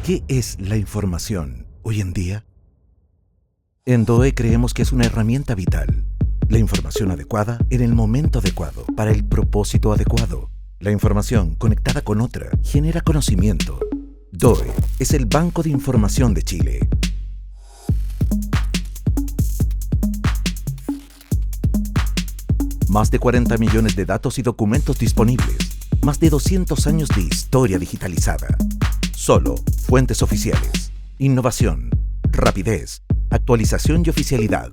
¿Qué es la información hoy en día? En DOE creemos que es una herramienta vital. La información adecuada en el momento adecuado, para el propósito adecuado. La información conectada con otra genera conocimiento. DOE es el Banco de Información de Chile. Más de 40 millones de datos y documentos disponibles. Más de 200 años de historia digitalizada. Solo fuentes oficiales. Innovación, rapidez, actualización y oficialidad.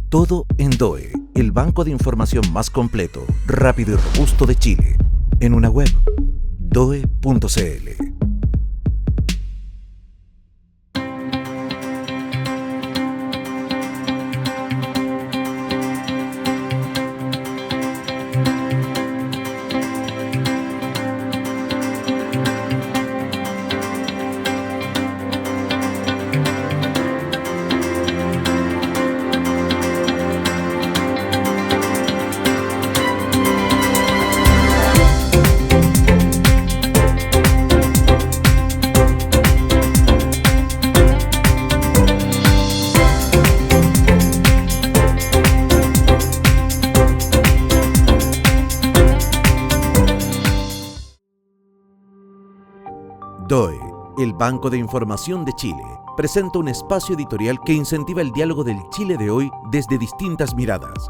Todo en DOE, el banco de información más completo, rápido y robusto de Chile. En una web, doe.cl. DOE, el Banco de Información de Chile, presenta un espacio editorial que incentiva el diálogo del Chile de hoy desde distintas miradas.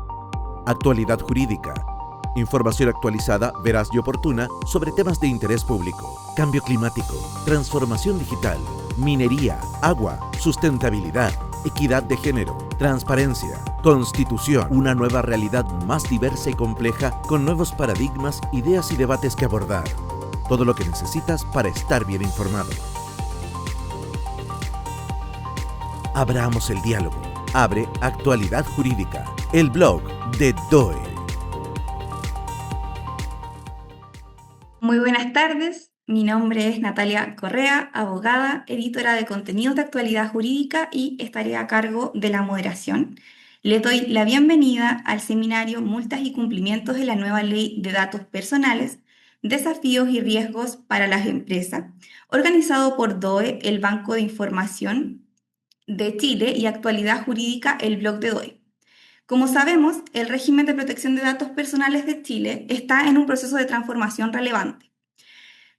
Actualidad jurídica, información actualizada, veraz y oportuna sobre temas de interés público, cambio climático, transformación digital, minería, agua, sustentabilidad, equidad de género, transparencia, constitución, una nueva realidad más diversa y compleja con nuevos paradigmas, ideas y debates que abordar. Todo lo que necesitas para estar bien informado. Abramos el diálogo. Abre Actualidad Jurídica, el blog de DOE. Muy buenas tardes, mi nombre es Natalia Correa, abogada, editora de contenidos de actualidad jurídica y estaré a cargo de la moderación. Le doy la bienvenida al seminario Multas y cumplimientos de la nueva Ley de Datos Personales, Desafíos y riesgos para las empresas, organizado por DOE, el Banco de Información de Chile, y Actualidad Jurídica, el blog de DOE. Como sabemos, el régimen de protección de datos personales de Chile está en un proceso de transformación relevante.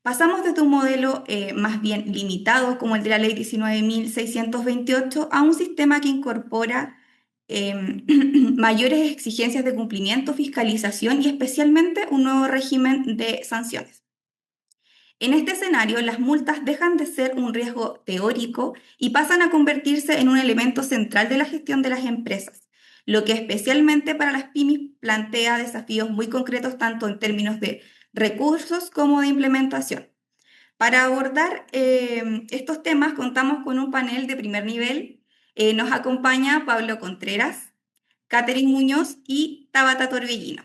Pasamos desde un modelo más bien limitado, como el de la Ley 19.628, a un sistema que incorpora mayores exigencias de cumplimiento, fiscalización y especialmente un nuevo régimen de sanciones. En este escenario, las multas dejan de ser un riesgo teórico y pasan a convertirse en un elemento central de la gestión de las empresas, lo que especialmente para las pymes plantea desafíos muy concretos tanto en términos de recursos como de implementación. Para abordar estos temas contamos con un panel de primer nivel. Nos acompaña Pablo Contreras, Catherine Muñoz y Tabata Torbellino.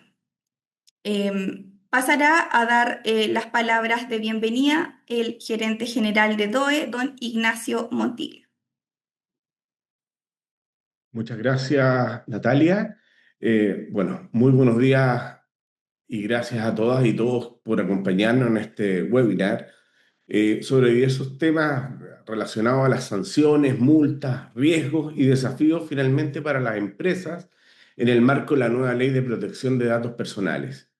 Pasará a dar las palabras de bienvenida el gerente general de DOE, don Ignacio Montiglio. Muchas gracias, Natalia. Muy buenos días y gracias a todas y todos por acompañarnos en este webinar sobre diversos temas relacionados a las sanciones, multas, riesgos y desafíos finalmente para las empresas en el marco de la nueva Ley de Protección de Datos Personales.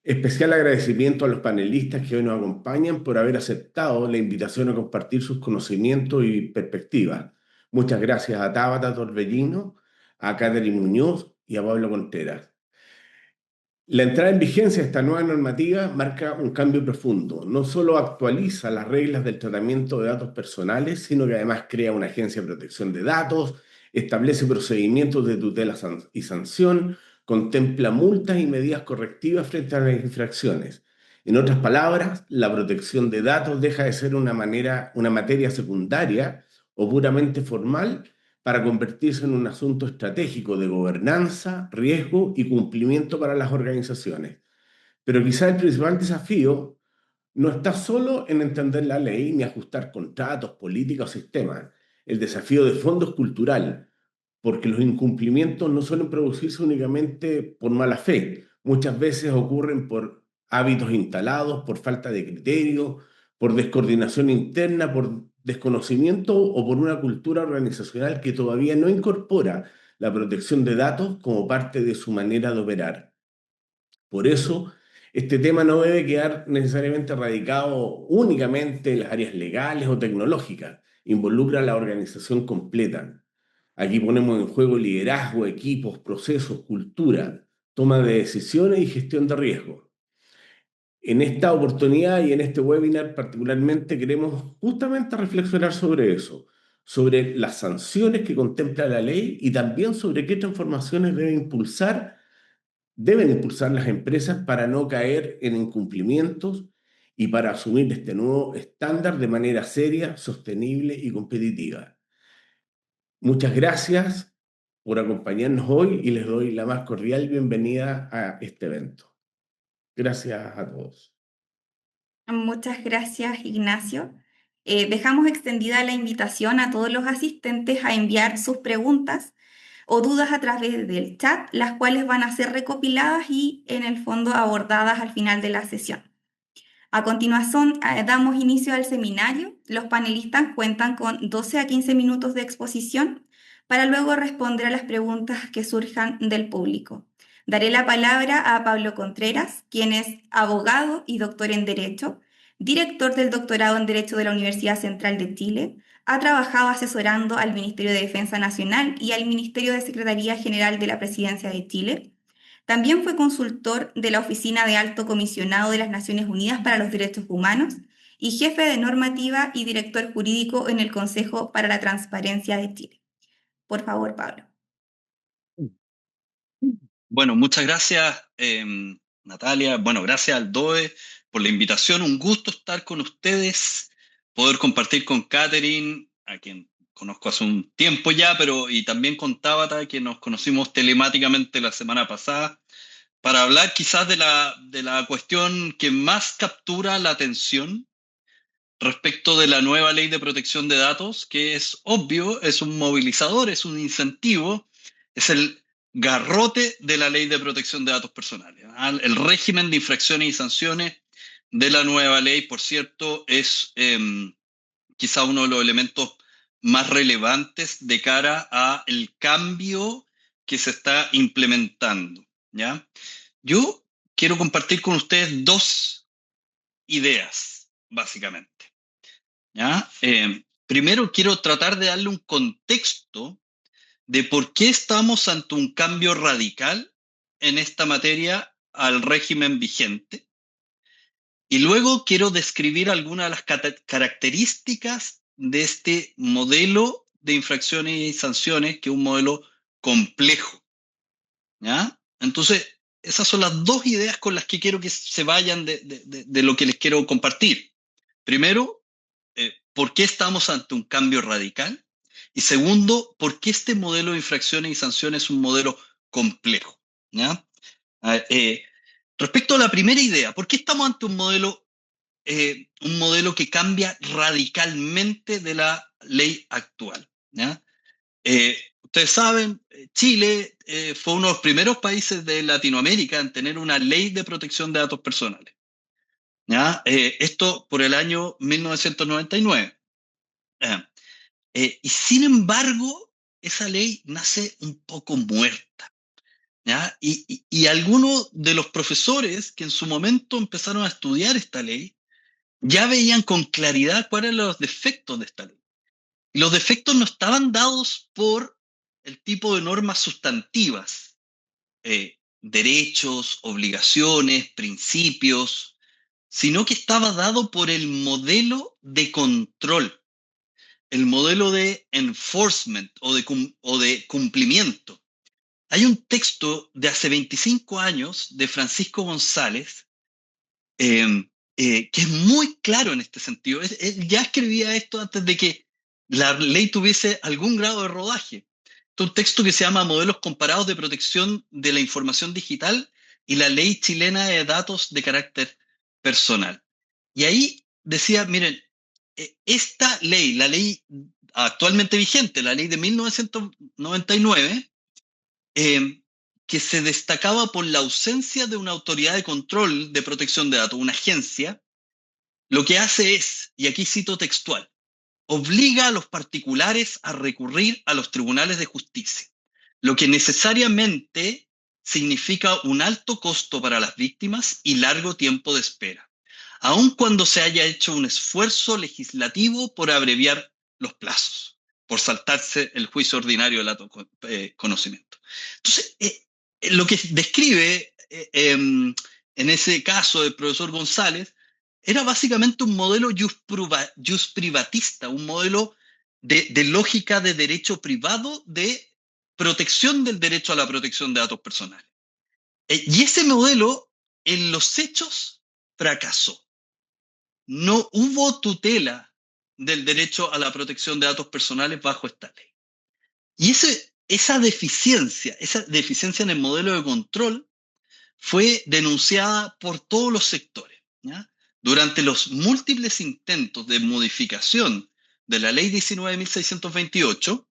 Especial agradecimiento a los panelistas que hoy nos acompañan por haber aceptado la invitación a compartir sus conocimientos y perspectivas. Muchas gracias a Tabata Torbellino, a Catherine Muñoz y a Pablo Contreras. La entrada en vigencia de esta nueva normativa marca un cambio profundo. No solo actualiza las reglas del tratamiento de datos personales, sino que además crea una agencia de protección de datos, establece procedimientos de tutela y sanción, contempla multas y medidas correctivas frente a las infracciones. En otras palabras, la protección de datos deja de ser una materia secundaria o puramente formal para convertirse en un asunto estratégico de gobernanza, riesgo y cumplimiento para las organizaciones. Pero quizá el principal desafío no está solo en entender la ley ni ajustar contratos, políticas o sistemas. El desafío de fondo es cultural, porque los incumplimientos no suelen producirse únicamente por mala fe. Muchas veces ocurren por hábitos instalados, por falta de criterio, por descoordinación interna, por desconocimiento o por una cultura organizacional que todavía no incorpora la protección de datos como parte de su manera de operar. Por eso, este tema no debe quedar necesariamente radicado únicamente en las áreas legales o tecnológicas, involucra a la organización completa. Aquí ponemos en juego liderazgo, equipos, procesos, cultura, toma de decisiones y gestión de riesgos. En esta oportunidad y en este webinar particularmente queremos justamente reflexionar sobre eso, sobre las sanciones que contempla la ley y también sobre qué transformaciones deben impulsar las empresas para no caer en incumplimientos y para asumir este nuevo estándar de manera seria, sostenible y competitiva. Muchas gracias por acompañarnos hoy y les doy la más cordial bienvenida a este evento. Gracias a todos. Muchas gracias, Ignacio. Dejamos extendida la invitación a todos los asistentes a enviar sus preguntas o dudas a través del chat, las cuales van a ser recopiladas y en el fondo abordadas al final de la sesión. A continuación, damos inicio al seminario. Los panelistas cuentan con 12 a 15 minutos de exposición para luego responder a las preguntas que surjan del público. Daré la palabra a Pablo Contreras, quien es abogado y doctor en Derecho, director del doctorado en Derecho de la Universidad Central de Chile. Ha trabajado asesorando al Ministerio de Defensa Nacional y al Ministerio de Secretaría General de la Presidencia de Chile. También fue consultor de la Oficina de Alto Comisionado de las Naciones Unidas para los Derechos Humanos y jefe de normativa y director jurídico en el Consejo para la Transparencia de Chile. Por favor, Pablo. Bueno, muchas gracias, Natalia. Bueno, gracias al DOE por la invitación. Un gusto estar con ustedes, poder compartir con Catherine, a quien conozco hace un tiempo ya, y también con Tabata, que nos conocimos telemáticamente la semana pasada, para hablar quizás de la cuestión que más captura la atención respecto de la nueva ley de protección de datos, que es obvio, es un movilizador, es un incentivo, es el garrote de la ley de protección de datos personales. El régimen de infracciones y sanciones de la nueva ley, por cierto, es quizá uno de los elementos más relevantes de cara al cambio que se está implementando, ¿ya? Yo quiero compartir con ustedes dos ideas, básicamente. ¿Ya? Primero quiero tratar de darle un contexto de por qué estamos ante un cambio radical en esta materia al régimen vigente. Y luego quiero describir algunas de las características de este modelo de infracciones y sanciones, que es un modelo complejo, ¿ya? Entonces, esas son las dos ideas con las que quiero que se vayan de lo que les quiero compartir. Primero, ¿por qué estamos ante un cambio radical? Y segundo, ¿por qué este modelo de infracciones y sanciones es un modelo complejo? ¿Ya? Respecto a la primera idea, ¿por qué estamos ante un modelo que cambia radicalmente de la ley actual? ¿Ya? Ustedes saben, Chile fue uno de los primeros países de Latinoamérica en tener una ley de protección de datos personales. ¿Ya? Esto por el año 1999. Y sin embargo, esa ley nace un poco muerta, ¿ya? Y algunos de los profesores que en su momento empezaron a estudiar esta ley ya veían con claridad cuáles eran los defectos de esta ley. Y los defectos no estaban dados por el tipo de normas sustantivas, derechos, obligaciones, principios, sino que estaba dado por el modelo de control, el modelo de enforcement o de cumplimiento. Hay un texto de hace 25 años de Francisco González que es muy claro en este sentido. Él ya escribía esto antes de que la ley tuviese algún grado de rodaje. Es un texto que se llama Modelos Comparados de Protección de la Información Digital y la Ley Chilena de Datos de Carácter Personal. Y ahí decía, miren, esta ley, la ley actualmente vigente, la ley de 1999, que se destacaba por la ausencia de una autoridad de control de protección de datos, una agencia, lo que hace es, y aquí cito textual, obliga a los particulares a recurrir a los tribunales de justicia, lo que necesariamente significa un alto costo para las víctimas y largo tiempo de espera, aun cuando se haya hecho un esfuerzo legislativo por abreviar los plazos, por saltarse el juicio ordinario del acto conocimiento. Entonces, lo que describe en ese caso del profesor González era básicamente un modelo jus privatista, un modelo de lógica de derecho privado de protección del derecho a la protección de datos personales. Y ese modelo, en los hechos, fracasó. No hubo tutela del derecho a la protección de datos personales bajo esta ley. Y esa deficiencia en el modelo de control fue denunciada por todos los sectores, ¿ya? Durante los múltiples intentos de modificación de la ley 19.628,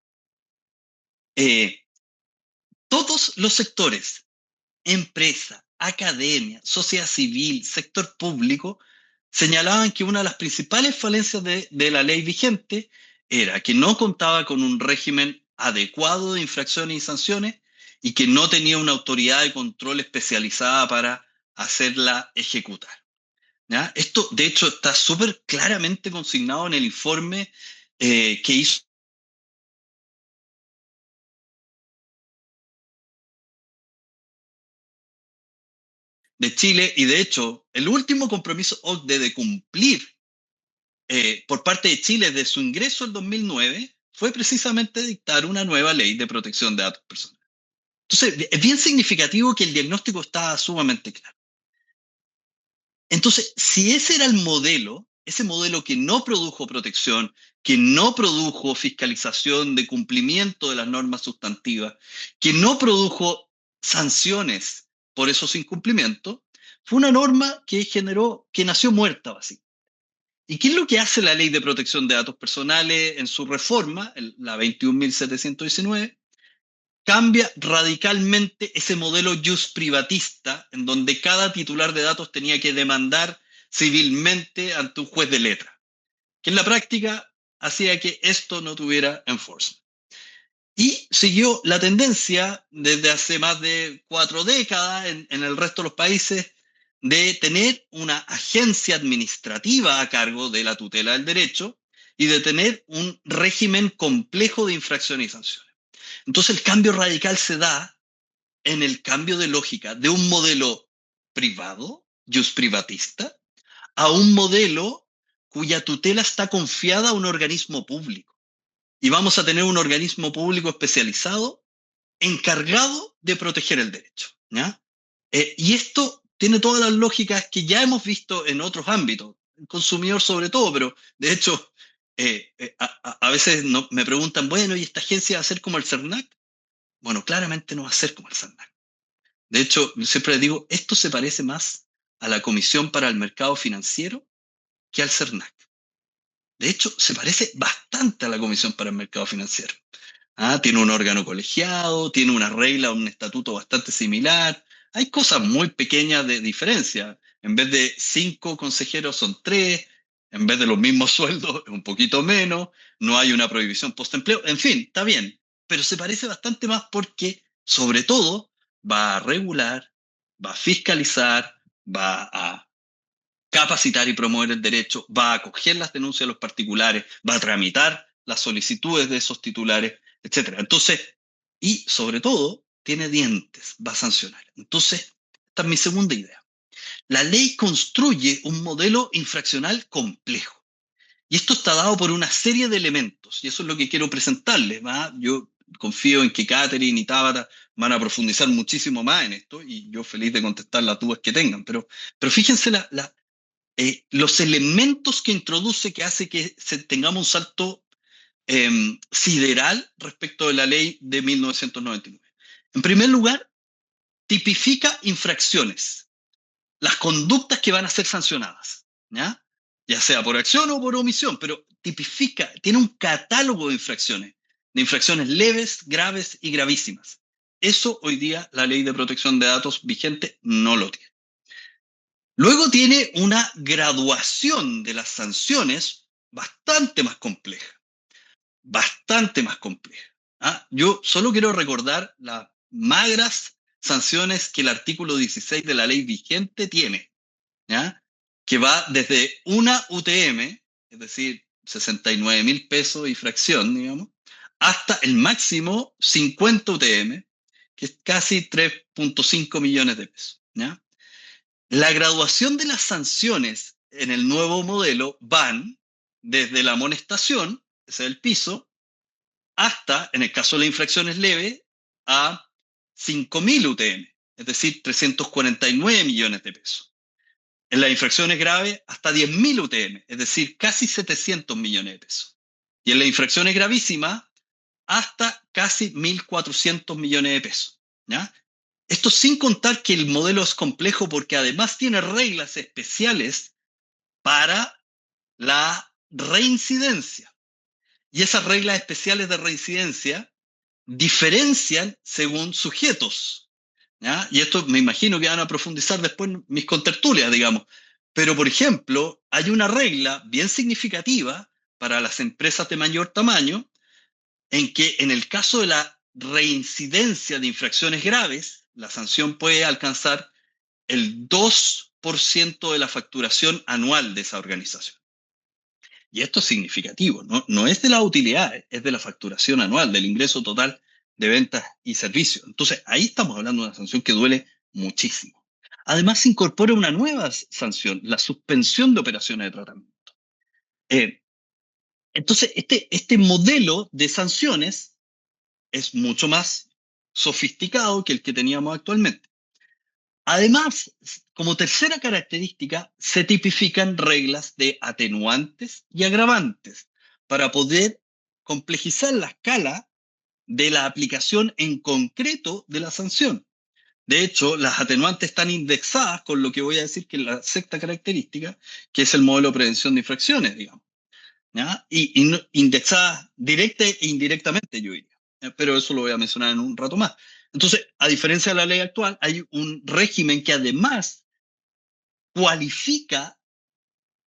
todos los sectores, empresa, academia, sociedad civil, sector público, señalaban que una de las principales falencias de la ley vigente era que no contaba con un régimen adecuado de infracciones y sanciones y que no tenía una autoridad de control especializada para hacerla ejecutar, ¿ya? Esto, de hecho, está súper claramente consignado en el informe que hizo de Chile, y de hecho, el último compromiso OCDE de cumplir por parte de Chile de su ingreso en 2009 fue precisamente dictar una nueva ley de protección de datos personales. Entonces, es bien significativo que el diagnóstico está sumamente claro. Entonces, si ese era el modelo, ese modelo que no produjo protección, que no produjo fiscalización de cumplimiento de las normas sustantivas, que no produjo sanciones por esos incumplimientos, fue una norma que nació muerta, básicamente. ¿Y qué es lo que hace la Ley de Protección de Datos Personales en su reforma, la 21.719? Cambia radicalmente ese modelo jus privatista en donde cada titular de datos tenía que demandar civilmente ante un juez de letra, que en la práctica hacía que esto no tuviera enforcement. Y siguió la tendencia desde hace más de 4 décadas en el resto de los países de tener una agencia administrativa a cargo de la tutela del derecho y de tener un régimen complejo de infracciones y sanciones. Entonces el cambio radical se da en el cambio de lógica de un modelo privado, jus privatista, a un modelo cuya tutela está confiada a un organismo público. Y vamos a tener un organismo público especializado encargado de proteger el derecho, ¿ya? Y esto tiene todas las lógicas que ya hemos visto en otros ámbitos, el consumidor sobre todo, pero de hecho a veces me preguntan, bueno, ¿y esta agencia va a ser como el CERNAC? Bueno, claramente no va a ser como el CERNAC. De hecho, yo siempre digo, esto se parece más a la Comisión para el Mercado Financiero que al CERNAC. De hecho, se parece bastante a la Comisión para el Mercado Financiero. Tiene un órgano colegiado, tiene una regla, un estatuto bastante similar. Hay cosas muy pequeñas de diferencia. En vez de 5 consejeros son 3, en vez de los mismos sueldos un poquito menos, no hay una prohibición postempleo. En fin, está bien, pero se parece bastante más porque, sobre todo, va a regular, va a fiscalizar, va a capacitar y promover el derecho, va a acoger las denuncias de los particulares, va a tramitar las solicitudes de esos titulares, etc. Entonces, y sobre todo, tiene dientes, va a sancionar. Entonces, esta es mi segunda idea. La ley construye un modelo infraccional complejo. Y esto está dado por una serie de elementos, y eso es lo que quiero presentarles, ¿va? Yo confío en que Catherine y Tabata van a profundizar muchísimo más en esto, y yo feliz de contestar las dudas que tengan. Pero fíjense los elementos que introduce que hace que tengamos un salto sideral respecto de la ley de 1999. En primer lugar, tipifica infracciones, las conductas que van a ser sancionadas, ya sea por acción o por omisión, pero tipifica, tiene un catálogo de infracciones leves, graves y gravísimas. Eso hoy día la ley de protección de datos vigente no lo tiene. Luego tiene una graduación de las sanciones bastante más compleja, bastante más compleja. ¿Ah? Yo solo quiero recordar las magras sanciones que el artículo 16 de la ley vigente tiene, ¿ya? Que va desde una UTM, es decir, 69.000 pesos y fracción, digamos, hasta el máximo 50 UTM, que es casi 3.5 millones de pesos, ¿ya? La graduación de las sanciones en el nuevo modelo van desde la amonestación, ese es el piso, hasta, en el caso de las infracciones leves, a 5.000 UTM, es decir, 349 millones de pesos. En las infracciones graves, hasta 10.000 UTM, es decir, casi 700 millones de pesos. Y en las infracciones gravísimas, hasta casi 1.400 millones de pesos, ¿ya? Esto sin contar que el modelo es complejo porque además tiene reglas especiales para la reincidencia. Y esas reglas especiales de reincidencia diferencian según sujetos, ¿ya? Y esto me imagino que van a profundizar después mis contertulias, digamos. Pero, por ejemplo, hay una regla bien significativa para las empresas de mayor tamaño en que en el caso de la reincidencia de infracciones graves, la sanción puede alcanzar el 2% de la facturación anual de esa organización. Y esto es significativo, no es de la utilidad, es de la facturación anual, del ingreso total de ventas y servicios. Entonces, ahí estamos hablando de una sanción que duele muchísimo. Además, se incorpora una nueva sanción, la suspensión de operaciones de tratamiento. Entonces, este modelo de sanciones es mucho más sofisticado que el que teníamos actualmente. Además, como tercera característica, se tipifican reglas de atenuantes y agravantes para poder complejizar la escala de la aplicación en concreto de la sanción. De hecho, las atenuantes están indexadas con lo que voy a decir que es la sexta característica, que es el modelo de prevención de infracciones, digamos, ¿ya? Y indexadas directa e indirectamente, yo diría. Pero eso lo voy a mencionar en un rato más. Entonces, a diferencia de la ley actual, hay un régimen que además cualifica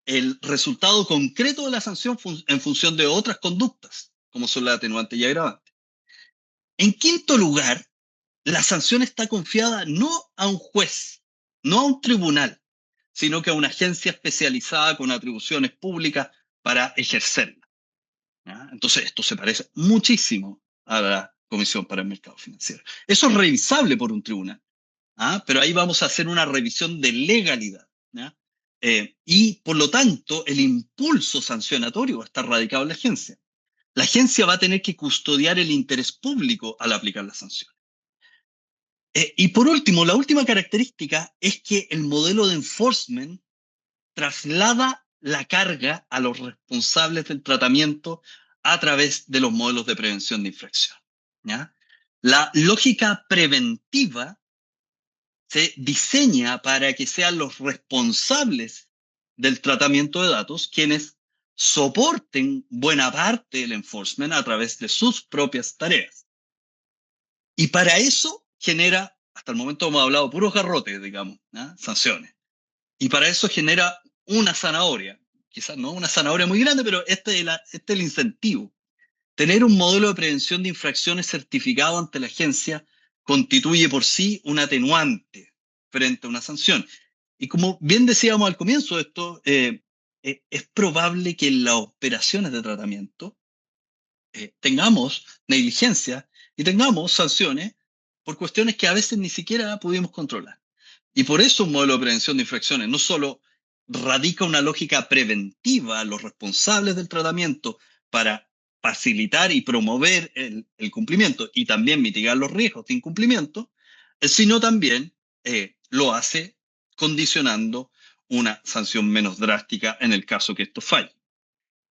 el resultado concreto de la sanción en función de otras conductas, como son las atenuantes y agravantes. En quinto lugar, la sanción está confiada no a un juez, no a un tribunal, sino que a una agencia especializada con atribuciones públicas para ejercerla, ¿ya? Entonces, esto se parece muchísimo a la Comisión para el Mercado Financiero. Eso es revisable por un tribunal, ¿ah? Pero ahí vamos a hacer una revisión de legalidad, ¿ya? Y, por lo tanto, el impulso sancionatorio va a estar radicado en la agencia. La agencia va a tener que custodiar el interés público al aplicar la sanción. Y, por último, la última característica es que el modelo de enforcement traslada la carga a los responsables del tratamiento a través de los modelos de prevención de infracción, ¿ya? La lógica preventiva se diseña para que sean los responsables del tratamiento de datos quienes soporten buena parte del enforcement a través de sus propias tareas. Y para eso genera, hasta el momento hemos hablado puros garrotes, digamos, ¿no? Sanciones. Y para eso genera una zanahoria, quizás no una zanahoria muy grande, pero este es el incentivo. Tener un modelo de prevención de infracciones certificado ante la agencia constituye por sí un atenuante frente a una sanción. Y como bien decíamos al comienzo de esto, es probable que en las operaciones de tratamiento tengamos negligencia y tengamos sanciones por cuestiones que a veces ni siquiera pudimos controlar. Y por eso un modelo de prevención de infracciones no solo radica una lógica preventiva a los responsables del tratamiento para facilitar y promover el cumplimiento y también mitigar los riesgos de incumplimiento, sino también lo hace condicionando una sanción menos drástica en el caso que esto falle,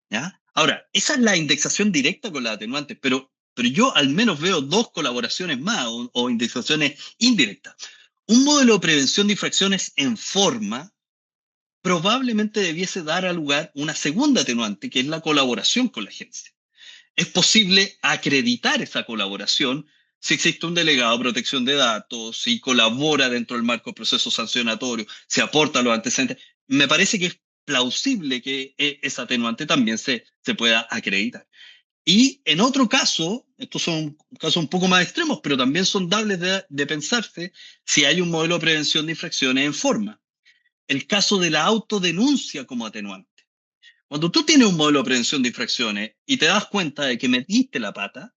¿ya? Ahora, esa es la indexación directa con las atenuantes, pero yo al menos veo dos colaboraciones más o indexaciones indirectas. Un modelo de prevención de infracciones en forma probablemente debiese dar a lugar una segunda atenuante, que es la colaboración con la agencia. Es posible acreditar esa colaboración si existe un delegado de protección de datos, si colabora dentro del marco del proceso sancionatorio, si aporta los antecedentes. Me parece que es plausible que esa atenuante también se pueda acreditar. Y en otro caso, estos son casos un poco más extremos, pero también son dables de pensarse si hay un modelo de prevención de infracciones en forma. El caso de la autodenuncia como atenuante. Cuando tú tienes un modelo de prevención de infracciones y te das cuenta de que metiste la pata,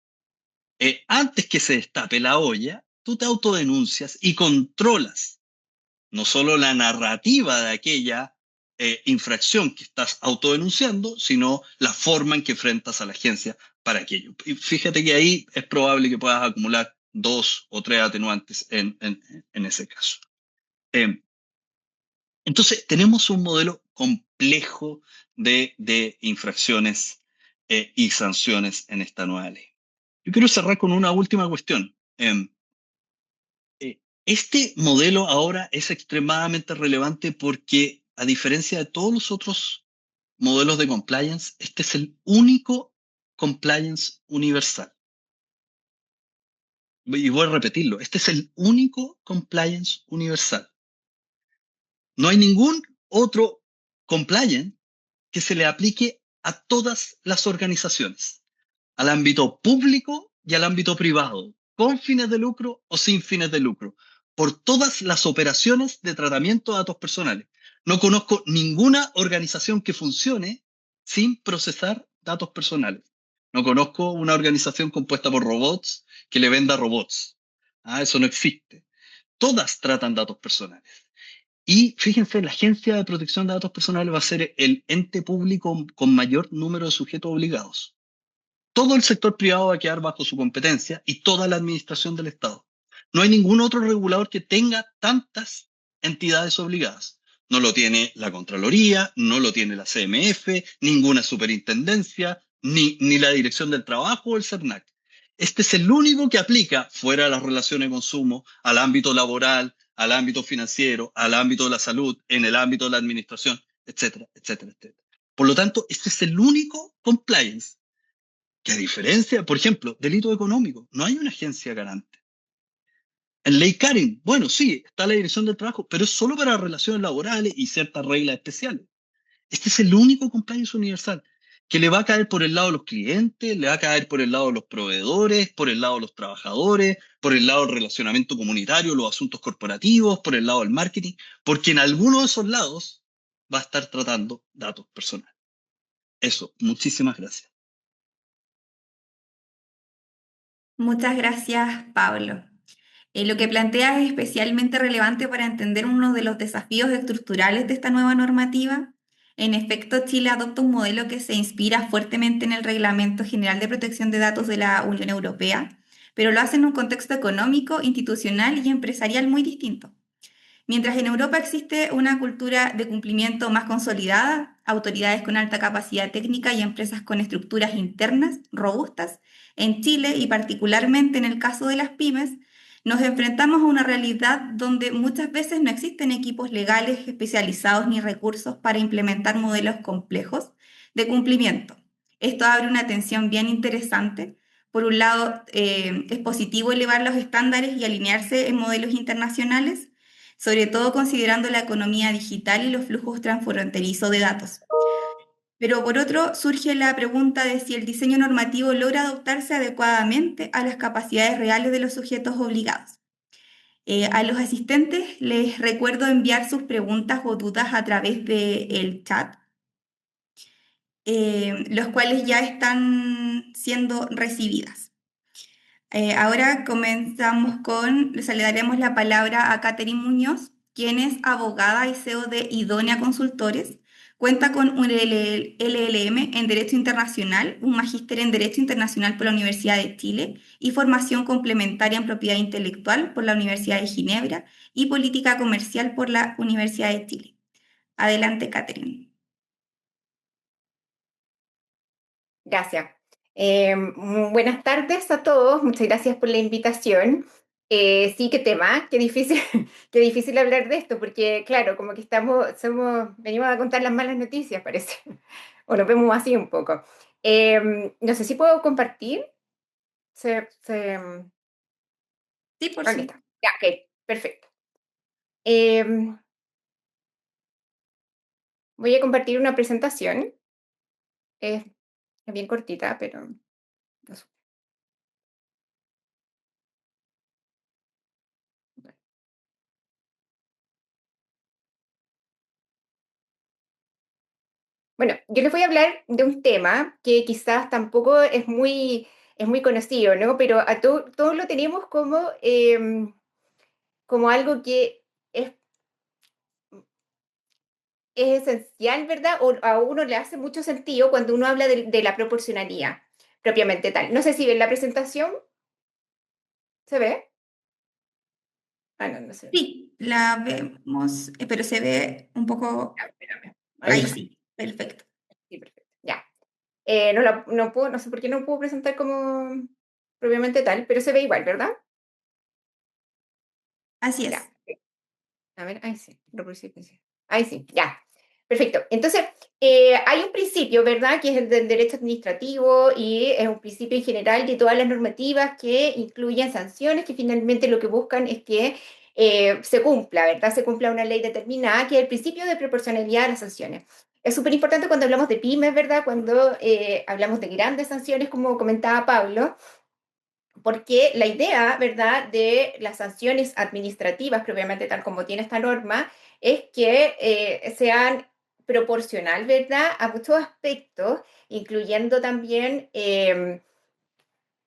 antes que se destape la olla, tú te autodenuncias y controlas no solo la narrativa de aquella infracción que estás autodenunciando, sino la forma en que enfrentas a la agencia para aquello. Y fíjate que ahí es probable que puedas acumular 2 o 3 atenuantes en ese caso. Eh, entonces, tenemos un modelo complejo de infracciones y sanciones en esta nueva ley. Yo quiero cerrar con una última cuestión. Este modelo ahora es extremadamente relevante porque, a diferencia de todos los otros modelos de compliance, este es el único compliance universal. Y voy a repetirlo, este es el único compliance universal. No hay ningún otro compliance que se le aplique a todas las organizaciones, al ámbito público y al ámbito privado, con fines de lucro o sin fines de lucro, por todas las operaciones de tratamiento de datos personales. No conozco ninguna organización que funcione sin procesar datos personales. No conozco una organización compuesta por robots que le venda robots. Eso no existe. Todas tratan datos personales. Y fíjense, la Agencia de Protección de Datos Personales va a ser el ente público con mayor número de sujetos obligados. Todo el sector privado va a quedar bajo su competencia y toda la administración del Estado. No hay ningún otro regulador que tenga tantas entidades obligadas. No lo tiene la Contraloría, no lo tiene la CMF, ninguna superintendencia, ni la Dirección del Trabajo o el CERNAC. Este es el único que aplica fuera de las relaciones de consumo, al ámbito laboral, al ámbito financiero, al ámbito de la salud, en el ámbito de la administración, etcétera, etcétera, etcétera. Por lo tanto, este es el único compliance que, a diferencia, por ejemplo, delito económico, no hay una agencia garante. En ley Karin, bueno, sí, está la Dirección del Trabajo, pero es solo para relaciones laborales y ciertas reglas especiales. Este es el único compliance universal que le va a caer por el lado de los clientes, le va a caer por el lado de los proveedores, por el lado de los trabajadores, por el lado del relacionamiento comunitario, los asuntos corporativos, por el lado del marketing, porque en alguno de esos lados va a estar tratando datos personales. Eso, muchísimas gracias. Muchas gracias, Pablo. Lo que planteas es especialmente relevante para entender uno de los desafíos estructurales de esta nueva normativa. En efecto, Chile adopta un modelo que se inspira fuertemente en el Reglamento General de Protección de Datos de la Unión Europea, pero lo hace en un contexto económico, institucional y empresarial muy distinto. Mientras en Europa existe una cultura de cumplimiento más consolidada, autoridades con alta capacidad técnica y empresas con estructuras internas robustas, en Chile y particularmente en el caso de las pymes, nos enfrentamos a una realidad donde muchas veces no existen equipos legales especializados ni recursos para implementar modelos complejos de cumplimiento. Esto abre una tensión bien interesante. Por un lado, es positivo elevar los estándares y alinearse en modelos internacionales, sobre todo considerando la economía digital y los flujos transfronterizos de datos. Pero por otro, surge la pregunta de si el diseño normativo logra adaptarse adecuadamente a las capacidades reales de los sujetos obligados. A los asistentes les recuerdo enviar sus preguntas o dudas a través del chat, los cuales ya están siendo recibidas. Ahora comenzamos o sea, le daremos la palabra a Catherine Muñoz, quien es abogada y CEO de Idónea Consultores. Cuenta con un LLM en Derecho Internacional, un magíster en Derecho Internacional por la Universidad de Chile y formación complementaria en Propiedad Intelectual por la Universidad de Ginebra y Política Comercial por la Universidad de Chile. Adelante, Catherine. Gracias. Buenas tardes a todos. Muchas gracias por la invitación. Sí, qué tema, qué difícil, qué difícil hablar de esto, porque claro, como que venimos a contar las malas noticias, parece, o nos vemos así un poco. No sé si puedo compartir. Sí, por ¿Dónde sí. está? Ya, ok, perfecto. Em, Voy a compartir una presentación. Es bien cortita, pero no sé. Bueno, yo les voy a hablar de un tema que quizás tampoco es muy conocido, ¿no? Pero todos lo tenemos como, como algo que es, es esencial, ¿verdad? O a uno le hace mucho sentido cuando uno habla de la proporcionalidad propiamente tal. No sé si ven la presentación, ¿se ve? Ah, no, no se ve. Sí, la vemos, pero se ve un poco. Ya, espérame. Ahora Ahí Ahí sí. sí. sí, perfecto. Sí, perfecto. Ya. No puedo, no sé por qué no puedo presentar como propiamente tal, pero se ve igual, ¿verdad? Así Ya. es. A ver, ahí sí, reproducir principio. Ahí sí, ya. Perfecto. Entonces, hay un principio, ¿verdad? Que es el del derecho administrativo y es un principio en general de todas las normativas que incluyen sanciones que finalmente lo que buscan es que se cumpla, ¿verdad? Se cumpla una ley determinada, que es el principio de proporcionalidad de las sanciones. Es súper importante cuando hablamos de pymes, ¿verdad? Cuando hablamos de grandes sanciones, como comentaba Pablo, porque la idea, ¿verdad?, de las sanciones administrativas, propiamente tal como tiene esta norma, es que sean proporcional, ¿verdad?, a muchos aspectos, incluyendo también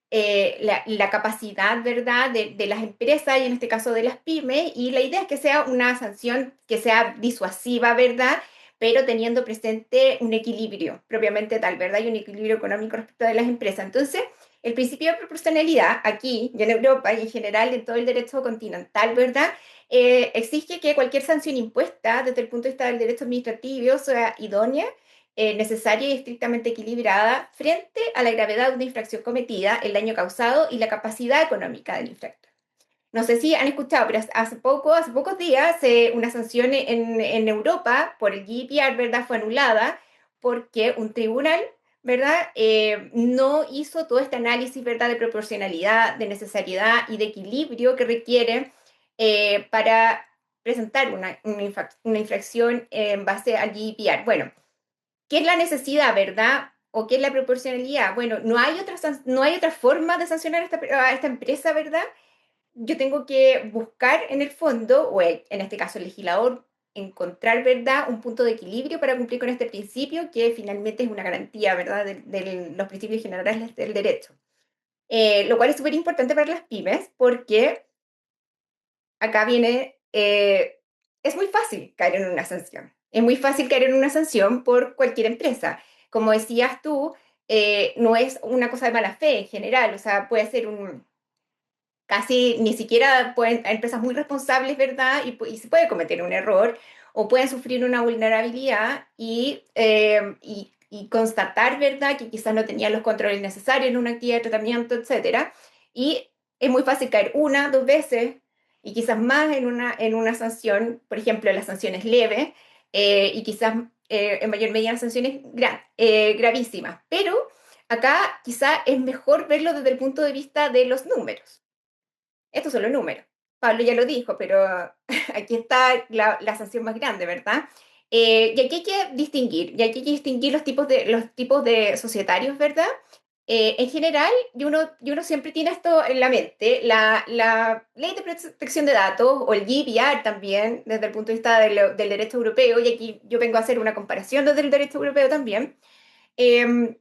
la capacidad, ¿verdad?, de las empresas y en este caso de las pymes, y la idea es que sea una sanción que sea disuasiva, ¿verdad?, pero teniendo presente un equilibrio propiamente tal, ¿verdad?, y un equilibrio económico respecto de las empresas. Entonces, el principio de proporcionalidad aquí y en Europa y en general en todo el derecho continental, ¿verdad?, exige que cualquier sanción impuesta desde el punto de vista del derecho administrativo sea idónea, necesaria y estrictamente equilibrada frente a la gravedad de una infracción cometida, el daño causado y la capacidad económica del infractor. No sé si han escuchado, pero hace pocos días, una sanción en Europa por el GDPR, ¿verdad?, fue anulada porque un tribunal, ¿verdad?, no hizo todo este análisis, ¿verdad?, de proporcionalidad, de necesariedad y de equilibrio que requiere para presentar una infracción en base al GDPR. Bueno, ¿qué es la necesidad, verdad? ¿O qué es la proporcionalidad? Bueno, no hay otra forma de sancionar a esta empresa, ¿verdad? Yo tengo que buscar en el fondo, o en este caso el legislador, encontrar, ¿verdad?, un punto de equilibrio para cumplir con este principio, que finalmente es una garantía, ¿verdad?, de los principios generales del derecho. Lo cual es súper importante para las pymes, porque acá viene, es muy fácil caer en una sanción. Es muy fácil caer en una sanción por cualquier empresa. Como decías tú, no es una cosa de mala fe en general, o sea, puede ser casi ni siquiera pueden, hay empresas muy responsables, ¿verdad? Y se puede cometer un error o pueden sufrir una vulnerabilidad y constatar, ¿verdad?, que quizás no tenían los controles necesarios en una actividad de tratamiento, etcétera. Y es muy fácil caer una, dos veces y quizás más en una sanción, por ejemplo, las sanciones leves y quizás en mayor medida las sanciones gravísimas. Pero acá quizás es mejor verlo desde el punto de vista de los números. Estos son los números. Pablo ya lo dijo, pero aquí está la sanción más grande, ¿verdad? Y aquí hay que distinguir, los tipos de societarios, ¿verdad? En general, y uno siempre tiene esto en la mente, la ley de protección de datos o el GDPR también, desde el punto de vista del derecho europeo, y aquí yo vengo a hacer una comparación desde el derecho europeo también, eh,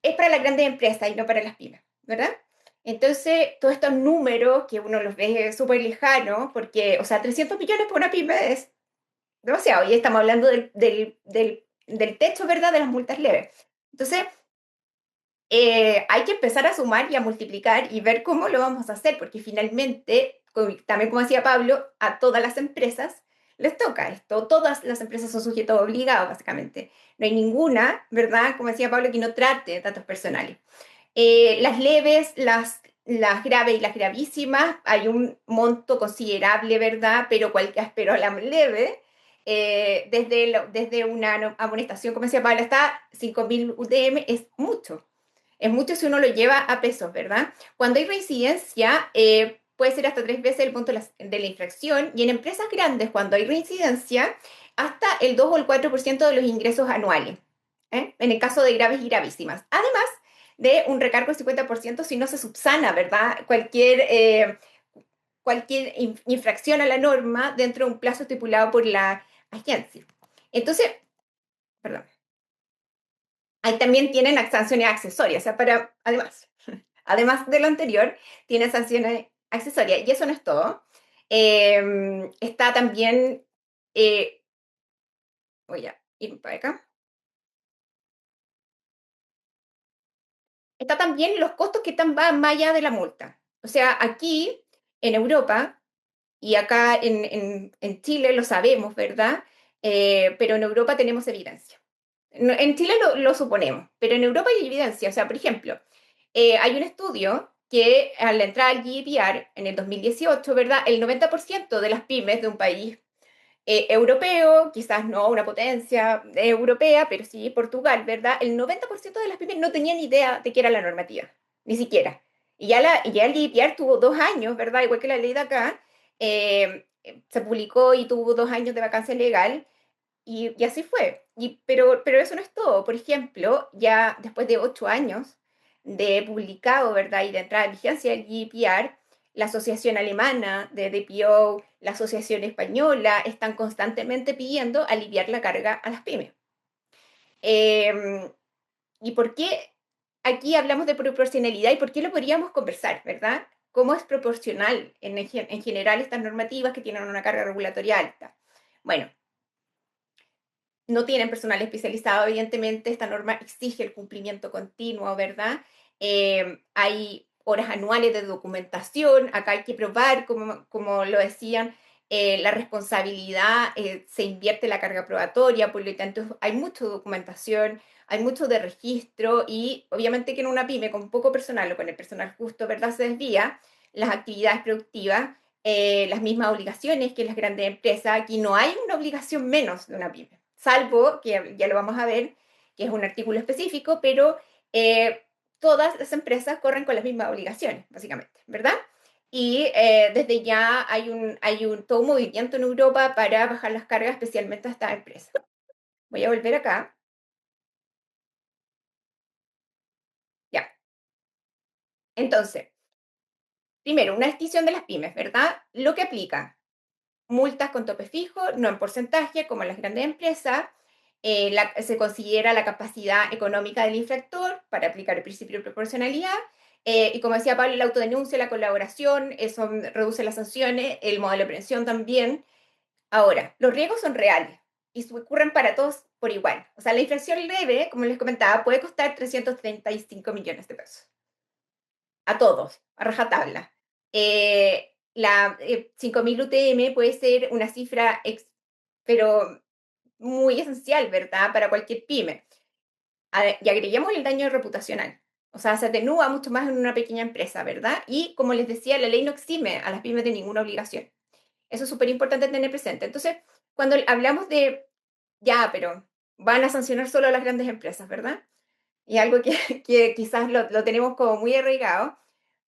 es para las grandes empresas y no para las pymes, ¿verdad? Entonces, todos estos números que uno los ve súper lejanos, porque, o sea, 300 millones para una pyme es demasiado, y estamos hablando del techo, ¿verdad?, de las multas leves. Entonces, hay que empezar a sumar y a multiplicar y ver cómo lo vamos a hacer, porque finalmente, también como decía Pablo, a todas las empresas les toca esto. Todas las empresas son sujetos obligados, básicamente. No hay ninguna, ¿verdad?, como decía Pablo, que no trate datos personales. Las leves, las graves y las gravísimas, hay un monto considerable, ¿verdad? Pero la leve, desde una amonestación, como decía Pablo, hasta 5.000 UTM, es mucho. Es mucho si uno lo lleva a pesos, ¿verdad? Cuando hay reincidencia, puede ser hasta 3 veces el monto de la infracción, y en empresas grandes, cuando hay reincidencia, hasta el 2 o el 4% de los ingresos anuales, en el caso de graves y gravísimas. Además de un recargo del 50% si no se subsana, ¿verdad? Cualquier infracción a la norma dentro de un plazo estipulado por la agencia. Entonces, perdón, ahí también tienen sanciones accesorias, o sea, además de lo anterior, tiene sanciones accesorias, y eso no es todo. Está también, voy a ir para acá, está también los costos que están más allá de la multa. O sea, aquí en Europa, y acá en Chile lo sabemos, ¿verdad? Pero en Europa tenemos evidencia. En Chile lo suponemos, pero en Europa hay evidencia. O sea, por ejemplo, hay un estudio que al entrar al GDPR en el 2018, ¿verdad? El 90% de las pymes de un país europeo, quizás no una potencia europea, pero sí Portugal, ¿verdad? El 90% de las pymes no tenían idea de qué era la normativa, ni siquiera. Y ya el GDPR tuvo 2 años, ¿verdad? Igual que la ley de acá, se publicó y tuvo 2 años de vacancia legal, y así fue. Pero eso no es todo. Por ejemplo, ya después de 8 años de publicado, ¿verdad? Y de entrada en vigencia del GDPR, la Asociación Alemana de DPO, la Asociación Española, están constantemente pidiendo aliviar la carga a las pymes. ¿Y por qué aquí hablamos de proporcionalidad y por qué lo podríamos conversar, ¿verdad? ¿Cómo es proporcional en general estas normativas que tienen una carga regulatoria alta? Bueno, no tienen personal especializado, evidentemente, esta norma exige el cumplimiento continuo, ¿verdad? Hay horas anuales de documentación, acá hay que probar, como lo decían, la responsabilidad, se invierte la carga probatoria, por lo tanto hay mucha documentación, hay mucho de registro, y obviamente que en una pyme con poco personal o con el personal justo, ¿verdad? Se desvía las actividades productivas, las mismas obligaciones que las grandes empresas. Aquí no hay una obligación menos de una pyme, salvo que ya lo vamos a ver, que es un artículo específico, pero todas las empresas corren con las mismas obligaciones, básicamente, ¿verdad? Y desde ya hay todo un movimiento en Europa para bajar las cargas, especialmente a estas empresas. Voy a volver acá. Ya. Entonces, primero, una extinción de las pymes, ¿verdad? Lo que aplica: multas con tope fijo, no en porcentaje, como en las grandes empresas. Se considera la capacidad económica del infractor para aplicar el principio de proporcionalidad. Y como decía Pablo, la autodenuncia, la colaboración, eso reduce las sanciones, el modelo de prevención también. Ahora, los riesgos son reales y ocurren para todos por igual. O sea, la infracción leve, como les comentaba, puede costar 335 millones de pesos. A todos, a rajatabla. La 5.000 UTM puede ser una cifra, pero muy esencial, ¿verdad? Para cualquier pyme. Y agreguemos el daño reputacional. O sea, se atenúa mucho más en una pequeña empresa, ¿verdad? Y como les decía, la ley no exime a las pymes de ninguna obligación. Eso es súper importante tener presente. Entonces, cuando hablamos de, ya, pero van a sancionar solo a las grandes empresas, ¿verdad? Y algo que, que quizás lo tenemos como muy arraigado,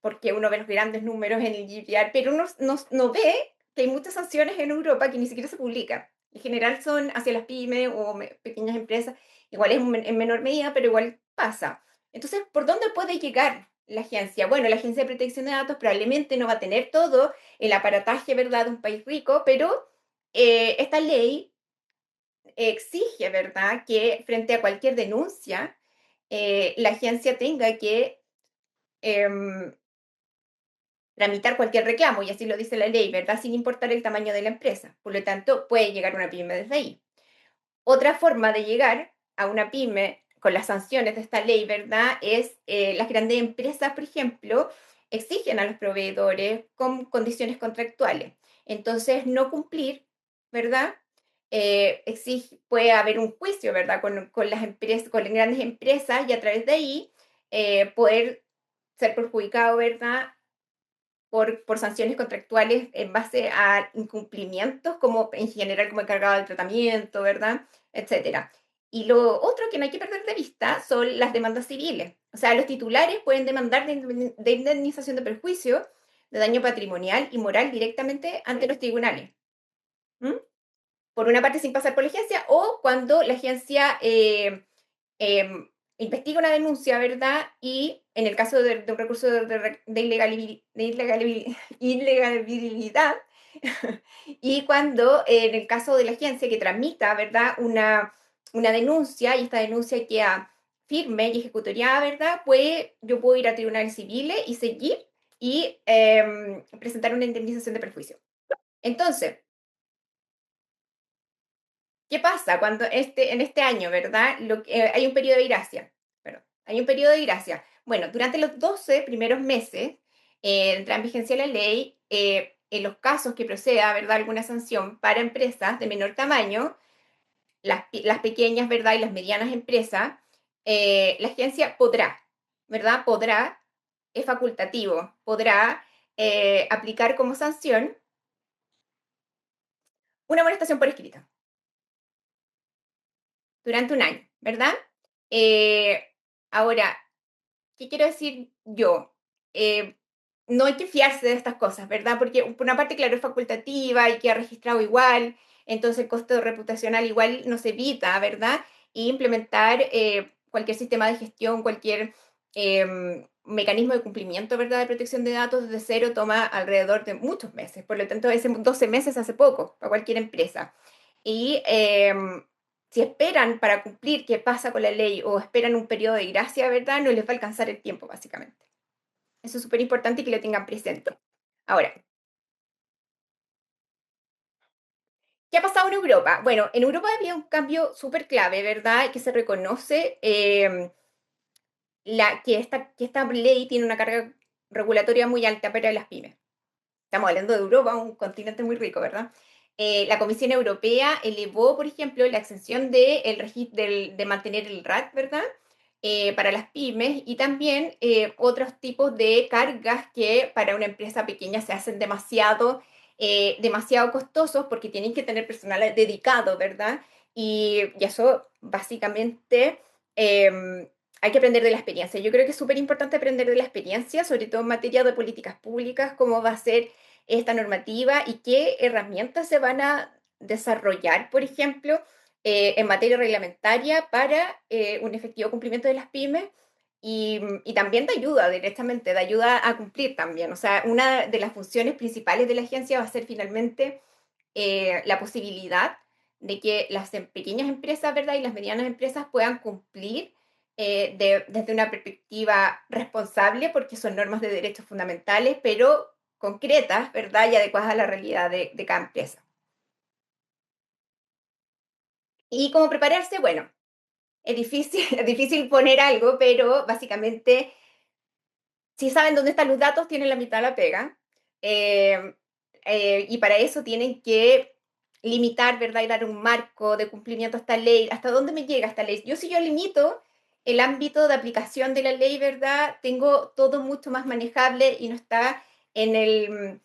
porque uno ve los grandes números en el GDPR, pero uno no ve que hay muchas sanciones en Europa que ni siquiera se publican. En general son hacia las pymes o pequeñas empresas, igual es en menor medida, pero igual pasa. Entonces, ¿por dónde puede llegar la agencia? Bueno, la Agencia de Protección de Datos probablemente no va a tener todo el aparataje, ¿verdad?, de un país rico, pero esta ley exige, ¿verdad?, que frente a cualquier denuncia, la agencia tenga que em, tramitar cualquier reclamo, y así lo dice la ley, ¿verdad?, sin importar el tamaño de la empresa. Por lo tanto, puede llegar una pyme desde ahí. Otra forma de llegar a una pyme con las sanciones de esta ley, ¿verdad?, es las grandes empresas, por ejemplo, exigen a los proveedores con condiciones contractuales. Entonces, no cumplir, ¿verdad? Puede haber un juicio, ¿verdad?, con las empresas, con las grandes empresas, y a través de ahí poder ser perjudicado, ¿verdad?, por sanciones contractuales en base a incumplimientos, como en general como encargado del tratamiento, ¿verdad? Etcétera. Y lo otro que no hay que perder de vista son las demandas civiles. O sea, los titulares pueden demandar de indemnización de perjuicio de daño patrimonial y moral directamente ante los tribunales. ¿Mm? Por una parte sin pasar por la agencia, o cuando la agencia investiga una denuncia, ¿verdad? Y en el caso de un recurso de ilegalidad, y cuando en el caso de la agencia que tramita, ¿verdad? Una denuncia, y esta denuncia queda firme y ejecutoriada, ¿verdad? Pues yo puedo ir a tribunales civiles y seguir y presentar una indemnización de perjuicio. Entonces, ¿qué pasa cuando en este año, verdad? Hay un periodo de gracia. Perdón, hay un periodo de gracia. Bueno, durante los 12 primeros meses entra en vigencia la ley. En los casos que proceda, ¿verdad? Alguna sanción para empresas de menor tamaño, las pequeñas, ¿verdad? Y las medianas empresas, la agencia podrá, ¿verdad? Podrá, es facultativo, podrá aplicar como sanción una amonestación por escrito durante un año, ¿verdad? Eh, Ahora, ¿qué quiero decir yo? Eh, no hay que fiarse de estas cosas, ¿verdad? Porque por una parte, claro, es facultativa y queda registrado igual, entonces el costo reputacional igual no se evita, ¿verdad? Y implementar cualquier sistema de gestión, cualquier mecanismo de cumplimiento, ¿verdad? De protección de datos desde cero toma alrededor de muchos meses. Por lo tanto, ese 12 meses hace poco para cualquier empresa. Y si esperan para cumplir qué pasa con la ley o esperan un periodo de gracia, ¿verdad? No les va a alcanzar el tiempo, básicamente. Eso es súper importante y que lo tengan presente. Ahora, ¿qué ha pasado en Europa? Bueno, en Europa había un cambio súper clave, ¿verdad? Que se reconoce que esta ley tiene una carga regulatoria muy alta para las pymes. Estamos hablando de Europa, un continente muy rico, ¿verdad? La Comisión Europea elevó, por ejemplo, la exención de mantener el RAT, ¿verdad? Para las pymes, y también otros tipos de cargas que para una empresa pequeña se hacen demasiado costosos porque tienen que tener personal dedicado, ¿verdad? Y eso básicamente hay que aprender de la experiencia. Yo creo que es súper importante aprender de la experiencia, sobre todo en materia de políticas públicas, cómo va a ser esta normativa y qué herramientas se van a desarrollar, por ejemplo, en materia reglamentaria para un efectivo cumplimiento de las pymes, y también de ayuda directamente, de ayuda a cumplir también. O sea, una de las funciones principales de la agencia va a ser finalmente la posibilidad de que las pequeñas empresas, ¿verdad? Y las medianas empresas puedan cumplir desde una perspectiva responsable, porque son normas de derechos fundamentales, pero concretas, ¿verdad? Y adecuadas a la realidad de cada empresa. ¿Y cómo prepararse? Bueno, es difícil, es difícil poner algo, pero básicamente, si saben dónde están los datos, tienen la mitad de la pega. Eh, y para eso tienen que limitar, ¿verdad? Y dar un marco de cumplimiento a esta ley. ¿Hasta dónde me llega esta ley? Si yo limito el ámbito de aplicación de la ley, ¿verdad? Tengo todo mucho más manejable y no está en el,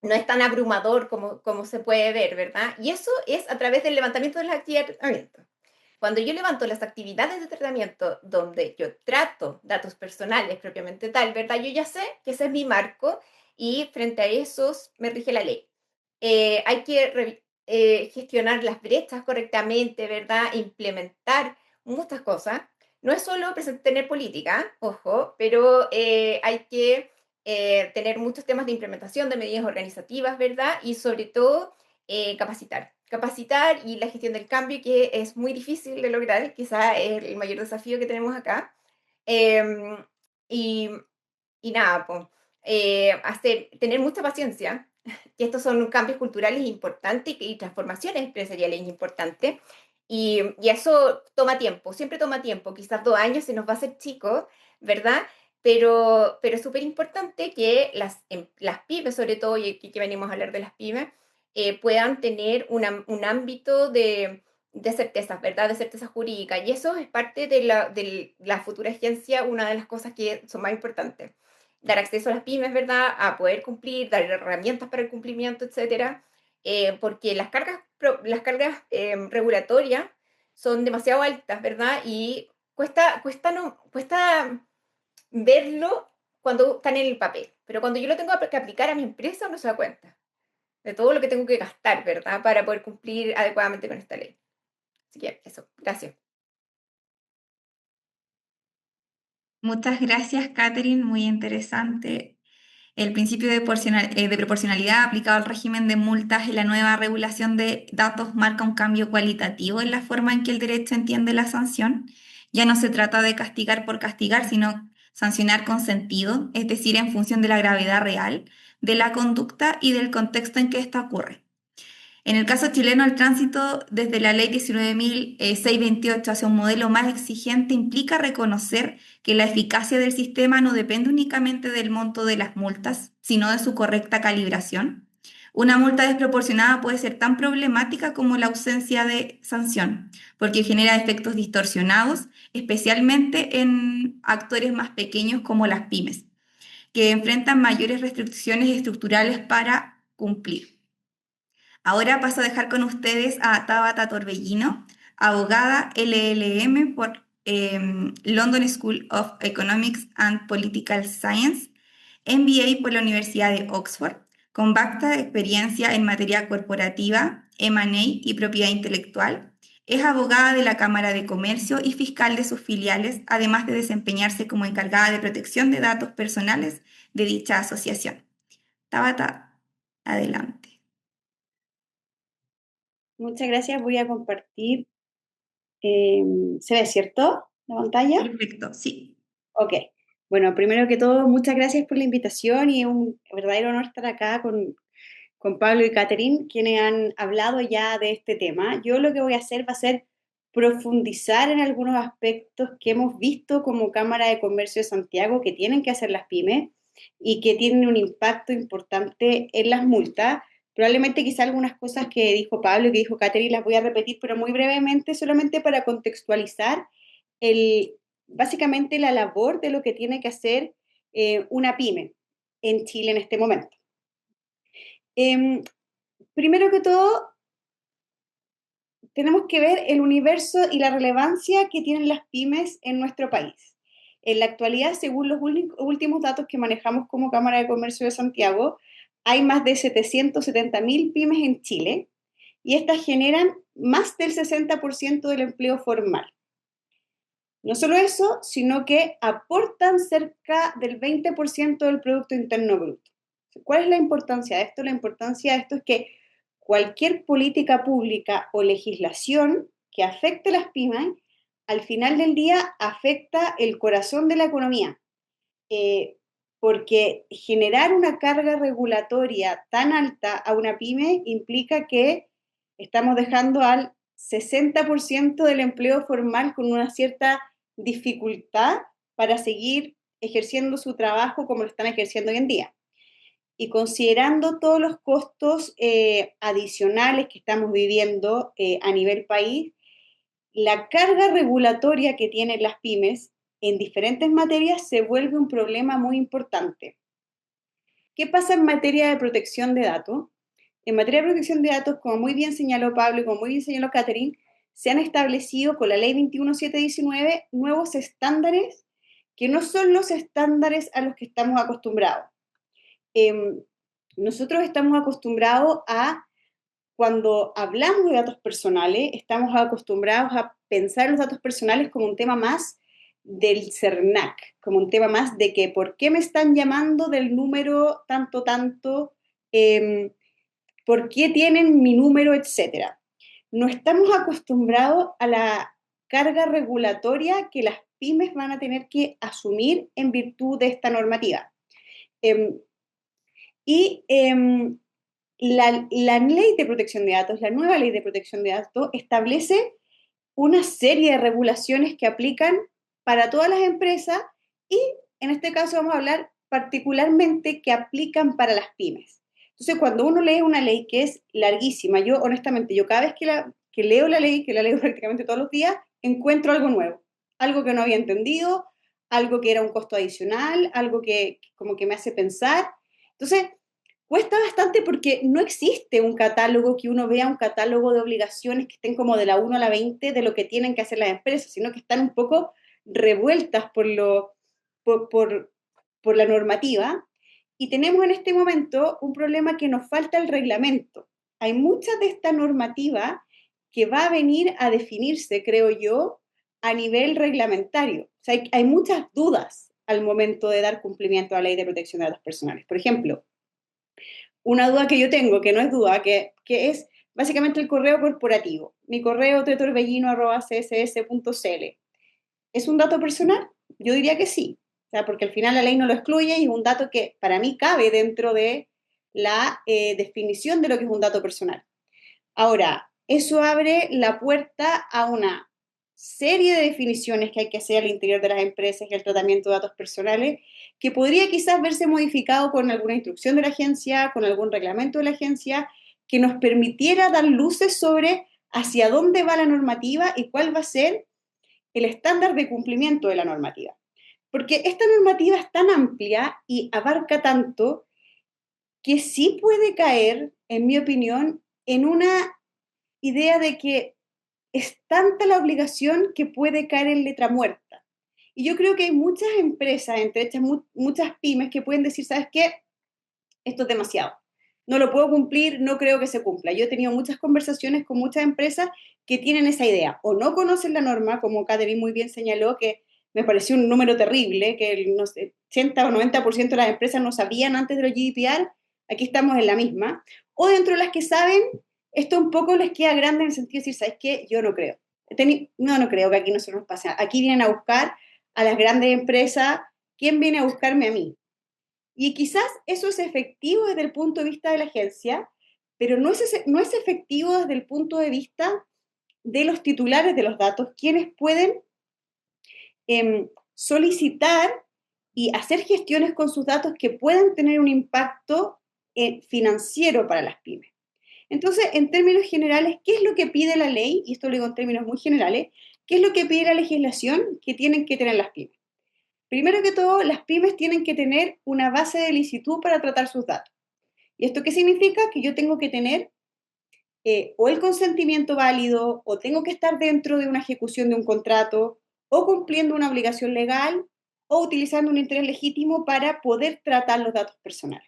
no es tan abrumador como se puede ver, ¿verdad? Y eso es a través del levantamiento de las actividades de tratamiento. Cuando yo levanto las actividades de tratamiento donde yo trato datos personales propiamente tal, ¿verdad? Yo ya sé que ese es mi marco y frente a esos me rige la ley. Hay que gestionar las brechas correctamente, ¿verdad? Implementar muchas cosas. No es solo tener política, ojo, pero hay que tener muchos temas de implementación de medidas organizativas, ¿verdad? Y sobre todo capacitar. Capacitar y la gestión del cambio, que es muy difícil de lograr, quizá es el mayor desafío que tenemos acá. Em, y, y nada, pues, tener mucha paciencia, que estos son cambios culturales importantes y transformaciones empresariales importantes. Y eso toma tiempo, siempre toma tiempo, quizás 2 años se nos va a hacer chico, ¿verdad? Pero es súper importante que las pymes, sobre todo, y aquí que venimos a hablar de las pymes, puedan tener un ámbito de certezas, ¿verdad? De certeza jurídica. Y eso es parte de la futura agencia, una de las cosas que son más importantes. Dar acceso a las pymes, ¿verdad? A poder cumplir, dar herramientas para el cumplimiento, etcétera. Porque las cargas regulatorias son demasiado altas, ¿verdad? Y cuesta verlo cuando están en el papel, pero cuando yo lo tengo que aplicar a mi empresa, uno se da cuenta de todo lo que tengo que gastar, ¿verdad? Para poder cumplir adecuadamente con esta ley. Así que eso, gracias. Muchas gracias, Catherine, muy interesante. El principio de proporcionalidad aplicado al régimen de multas y la nueva regulación de datos marca un cambio cualitativo en la forma en que el derecho entiende la sanción. Ya no se trata de castigar por castigar, sino sancionar con sentido, es decir, en función de la gravedad real de la conducta y del contexto en que ésta ocurre. En el caso chileno, el tránsito desde la ley 19.628 hacia un modelo más exigente implica reconocer que la eficacia del sistema no depende únicamente del monto de las multas, sino de su correcta calibración. Una multa desproporcionada puede ser tan problemática como la ausencia de sanción, porque genera efectos distorsionados, especialmente en actores más pequeños como las pymes, que enfrentan mayores restricciones estructurales para cumplir. Ahora paso a dejar con ustedes a Tabata Torbellino, abogada LLM por London School of Economics and Political Science, MBA por la Universidad de Oxford, con vasta experiencia en materia corporativa, M&A y propiedad intelectual. Es abogada de la Cámara de Comercio y fiscal de sus filiales, además de desempeñarse como encargada de protección de datos personales de dicha asociación. Tabata, adelante. Muchas gracias. Voy a compartir. ¿Se ve, cierto? La pantalla. Perfecto, sí. Ok. Bueno, primero que todo, muchas gracias por la invitación y es un verdadero honor estar acá con Pablo y Catherine, quienes han hablado ya de este tema. Yo lo que voy a hacer va a ser profundizar en algunos aspectos que hemos visto como Cámara de Comercio de Santiago que tienen que hacer las pymes y que tienen un impacto importante en las multas. Probablemente quizá algunas cosas que dijo Pablo y que dijo Catherine las voy a repetir, pero muy brevemente, solamente para contextualizar básicamente la labor de lo que tiene que hacer una pyme en Chile en este momento. Primero que todo, tenemos que ver el universo y la relevancia que tienen las pymes en nuestro país. En la actualidad, según los últimos datos que manejamos como Cámara de Comercio de Santiago, hay más de 770.000 pymes en Chile y estas generan más del 60% del empleo formal. No solo eso, sino que aportan cerca del 20% del Producto Interno Bruto. ¿Cuál es la importancia de esto? La importancia de esto es que cualquier política pública o legislación que afecte a las pymes, al final del día afecta el corazón de la economía. Porque generar una carga regulatoria tan alta a una pyme implica que estamos dejando al 60% del empleo formal con una cierta dificultad para seguir ejerciendo su trabajo como lo están ejerciendo hoy en día. Y considerando todos los costos adicionales que estamos viviendo a nivel país, la carga regulatoria que tienen las pymes en diferentes materias se vuelve un problema muy importante. ¿Qué pasa en materia de protección de datos? En materia de protección de datos, como muy bien señaló Pablo y como muy bien señaló Catherine, se han establecido con la ley 21.719 nuevos estándares que no son los estándares a los que estamos acostumbrados. Nosotros estamos acostumbrados a, cuando hablamos de datos personales, estamos acostumbrados a pensar los datos personales como un tema más del CERNAC, como un tema más de que por qué me están llamando del número tanto, por qué tienen mi número, etcétera. No estamos acostumbrados a la carga regulatoria que las pymes van a tener que asumir en virtud de esta normativa. La ley de protección de datos, la nueva ley de protección de datos, establece una serie de regulaciones que aplican para todas las empresas y en este caso vamos a hablar particularmente que aplican para las pymes. Entonces, cuando uno lee una ley que es larguísima, yo honestamente, cada vez que leo la ley, que la leo prácticamente todos los días, encuentro algo nuevo, algo que no había entendido, algo que era un costo adicional, algo que como que me hace pensar. Entonces, cuesta bastante porque no existe un catálogo que uno vea, un catálogo de obligaciones que estén como de la 1 a la 20 de lo que tienen que hacer las empresas, sino que están un poco revueltas por la normativa. Y tenemos en este momento un problema que nos falta el reglamento. Hay mucha de esta normativa que va a venir a definirse, creo yo, a nivel reglamentario. O sea, hay muchas dudas al momento de dar cumplimiento a la Ley de Protección de Datos Personales. Por ejemplo, una duda que yo tengo, que no es duda, que es básicamente el correo corporativo. Mi correo tetorbellino@css.cl. ¿Es un dato personal? Yo diría que sí. O sea, porque al final la ley no lo excluye y es un dato que para mí cabe dentro de la definición de lo que es un dato personal. Ahora, eso abre la puerta a una serie de definiciones que hay que hacer al interior de las empresas y el tratamiento de datos personales, que podría quizás verse modificado con alguna instrucción de la agencia, con algún reglamento de la agencia, que nos permitiera dar luces sobre hacia dónde va la normativa y cuál va a ser el estándar de cumplimiento de la normativa. Porque esta normativa es tan amplia y abarca tanto que sí puede caer, en mi opinión, en una idea de que es tanta la obligación que puede caer en letra muerta. Y yo creo que hay muchas empresas, entre estas muchas pymes, que pueden decir, ¿sabes qué? Esto es demasiado. No lo puedo cumplir, no creo que se cumpla. Yo he tenido muchas conversaciones con muchas empresas que tienen esa idea o no conocen la norma, como Catherine muy bien señaló, que me pareció un número terrible, que el 80 o 90% de las empresas no sabían antes de los GDPR. Aquí estamos en la misma. O dentro de las que saben, esto un poco les queda grande en el sentido de decir, ¿sabes qué? Yo no creo. No creo que aquí no se nos pase. Aquí vienen a buscar a las grandes empresas. ¿Quién viene a buscarme a mí? Y quizás eso es efectivo desde el punto de vista de la agencia, pero no es efectivo desde el punto de vista de los titulares de los datos, quienes pueden solicitar y hacer gestiones con sus datos que puedan tener un impacto financiero para las pymes. Entonces, en términos generales, ¿qué es lo que pide la ley? Y esto lo digo en términos muy generales. ¿Qué es lo que pide la legislación que tienen que tener las pymes? Primero que todo, las pymes tienen que tener una base de licitud para tratar sus datos. ¿Y esto qué significa? Que yo tengo que tener o el consentimiento válido, o tengo que estar dentro de una ejecución de un contrato, o cumpliendo una obligación legal, o utilizando un interés legítimo para poder tratar los datos personales.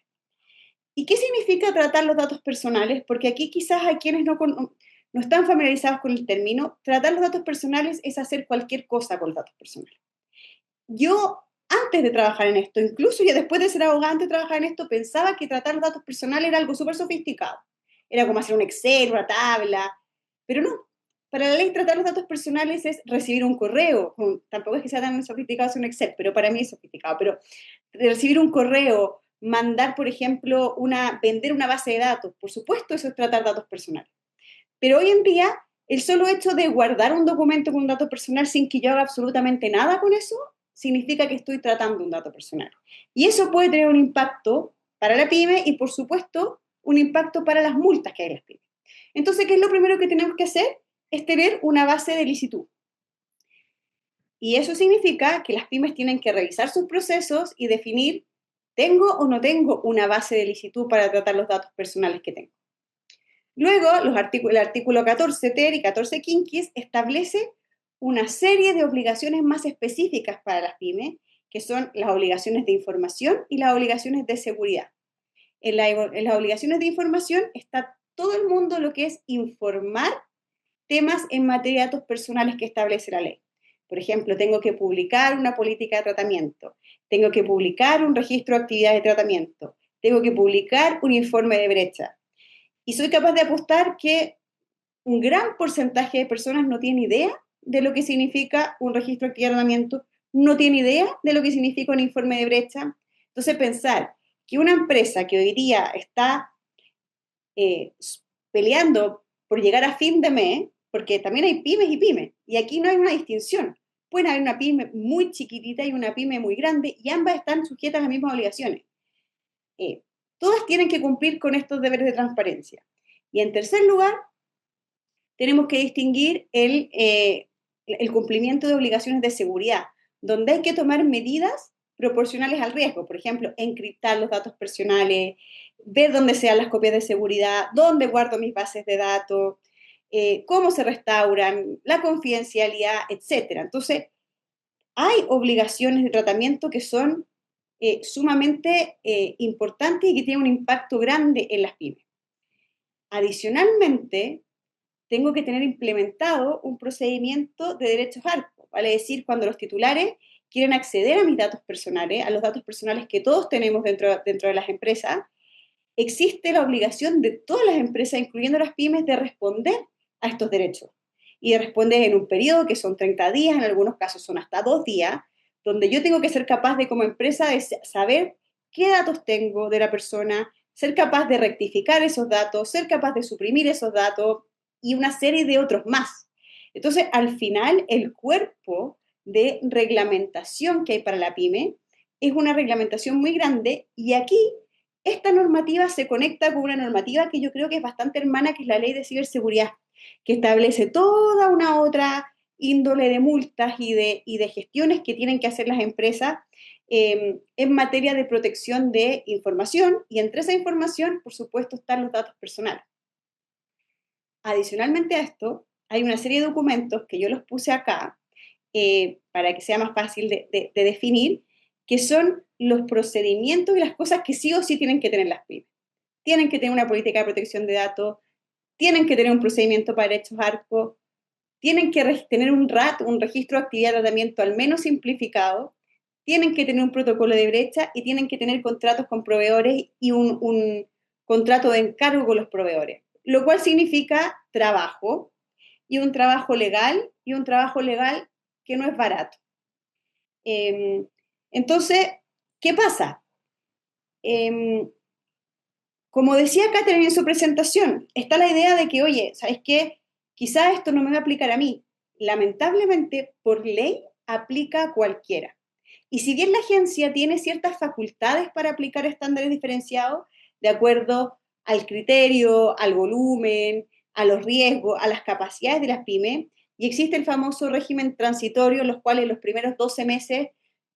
¿Y qué significa tratar los datos personales? Porque aquí quizás hay quienes no están familiarizados con el término. Tratar los datos personales es hacer cualquier cosa con los datos personales. Yo, antes de trabajar en esto, incluso ya después de ser abogada, antes de trabajar en esto, pensaba que tratar los datos personales era algo súper sofisticado. Era como hacer un Excel, una tabla, pero no. Para la ley, tratar los datos personales es recibir un correo. Tampoco es que sea tan sofisticado hacer un Excel, pero para mí es sofisticado. Pero recibir un correo, mandar, por ejemplo, vender una base de datos, por supuesto, eso es tratar datos personales. Pero hoy en día, el solo hecho de guardar un documento con un dato personal sin que yo haga absolutamente nada con eso, significa que estoy tratando un dato personal. Y eso puede tener un impacto para la pyme y, por supuesto, un impacto para las multas que hay en las pymes. Entonces, ¿qué es lo primero que tenemos que hacer? Es tener una base de licitud. Y eso significa que las pymes tienen que revisar sus procesos y definir, ¿tengo o no tengo una base de licitud para tratar los datos personales que tengo? Luego, el artículo 14 ter y 14 quinquis establece una serie de obligaciones más específicas para las pymes, que son las obligaciones de información y las obligaciones de seguridad. En las obligaciones de información está todo el mundo lo que es informar temas en materia de datos personales que establece la ley. Por ejemplo, tengo que publicar una política de tratamiento, tengo que publicar un registro de actividades de tratamiento, tengo que publicar un informe de brecha. Y soy capaz de apostar que un gran porcentaje de personas no tiene idea de lo que significa un registro de actividad de tratamiento, no tiene idea de lo que significa un informe de brecha. Entonces, pensar que una empresa que hoy día está peleando por llegar a fin de mes, porque también hay pymes y pymes, y aquí no hay una distinción. Puede haber una pyme muy chiquitita y una pyme muy grande, y ambas están sujetas a las mismas obligaciones. Todas tienen que cumplir con estos deberes de transparencia. Y en tercer lugar, tenemos que distinguir el cumplimiento de obligaciones de seguridad, donde hay que tomar medidas proporcionales al riesgo. Por ejemplo, encriptar los datos personales, ver dónde sean las copias de seguridad, dónde guardo mis bases de datos, cómo se restauran, la confidencialidad, etc. Entonces, hay obligaciones de tratamiento que son sumamente importante y que tiene un impacto grande en las pymes. Adicionalmente, tengo que tener implementado un procedimiento de derechos ARCO, vale decir, cuando los titulares quieren acceder a mis datos personales, a los datos personales que todos tenemos dentro de las empresas, existe la obligación de todas las empresas, incluyendo las pymes, de responder a estos derechos. Y de responder en un periodo que son 30 días, en algunos casos son hasta 2 días, donde yo tengo que ser capaz de, como empresa, de saber qué datos tengo de la persona, ser capaz de rectificar esos datos, ser capaz de suprimir esos datos y una serie de otros más. Entonces, al final, el cuerpo de reglamentación que hay para la pyme es una reglamentación muy grande y aquí esta normativa se conecta con una normativa que yo creo que es bastante hermana, que es la Ley de Ciberseguridad, que establece toda una otra índole de multas y de gestiones que tienen que hacer las empresas en materia de protección de información, y entre esa información, por supuesto, están los datos personales. Adicionalmente a esto, hay una serie de documentos que yo los puse acá para que sea más fácil de definir, que son los procedimientos y las cosas que sí o sí tienen que tener las pymes. Tienen que tener una política de protección de datos, tienen que tener un procedimiento para derechos ARCO, tienen que tener un RAT, un registro de actividad de tratamiento al menos simplificado, tienen que tener un protocolo de brecha y tienen que tener contratos con proveedores y un contrato de encargo con los proveedores, lo cual significa trabajo, y un trabajo legal que no es barato. Entonces, ¿qué pasa? Como decía Catherine en su presentación, está la idea de que, oye, ¿sabes qué? Quizás esto no me va a aplicar a mí. Lamentablemente, por ley, aplica a cualquiera. Y si bien la agencia tiene ciertas facultades para aplicar estándares diferenciados, de acuerdo al criterio, al volumen, a los riesgos, a las capacidades de las pymes, y existe el famoso régimen transitorio, en los cuales los primeros 12 meses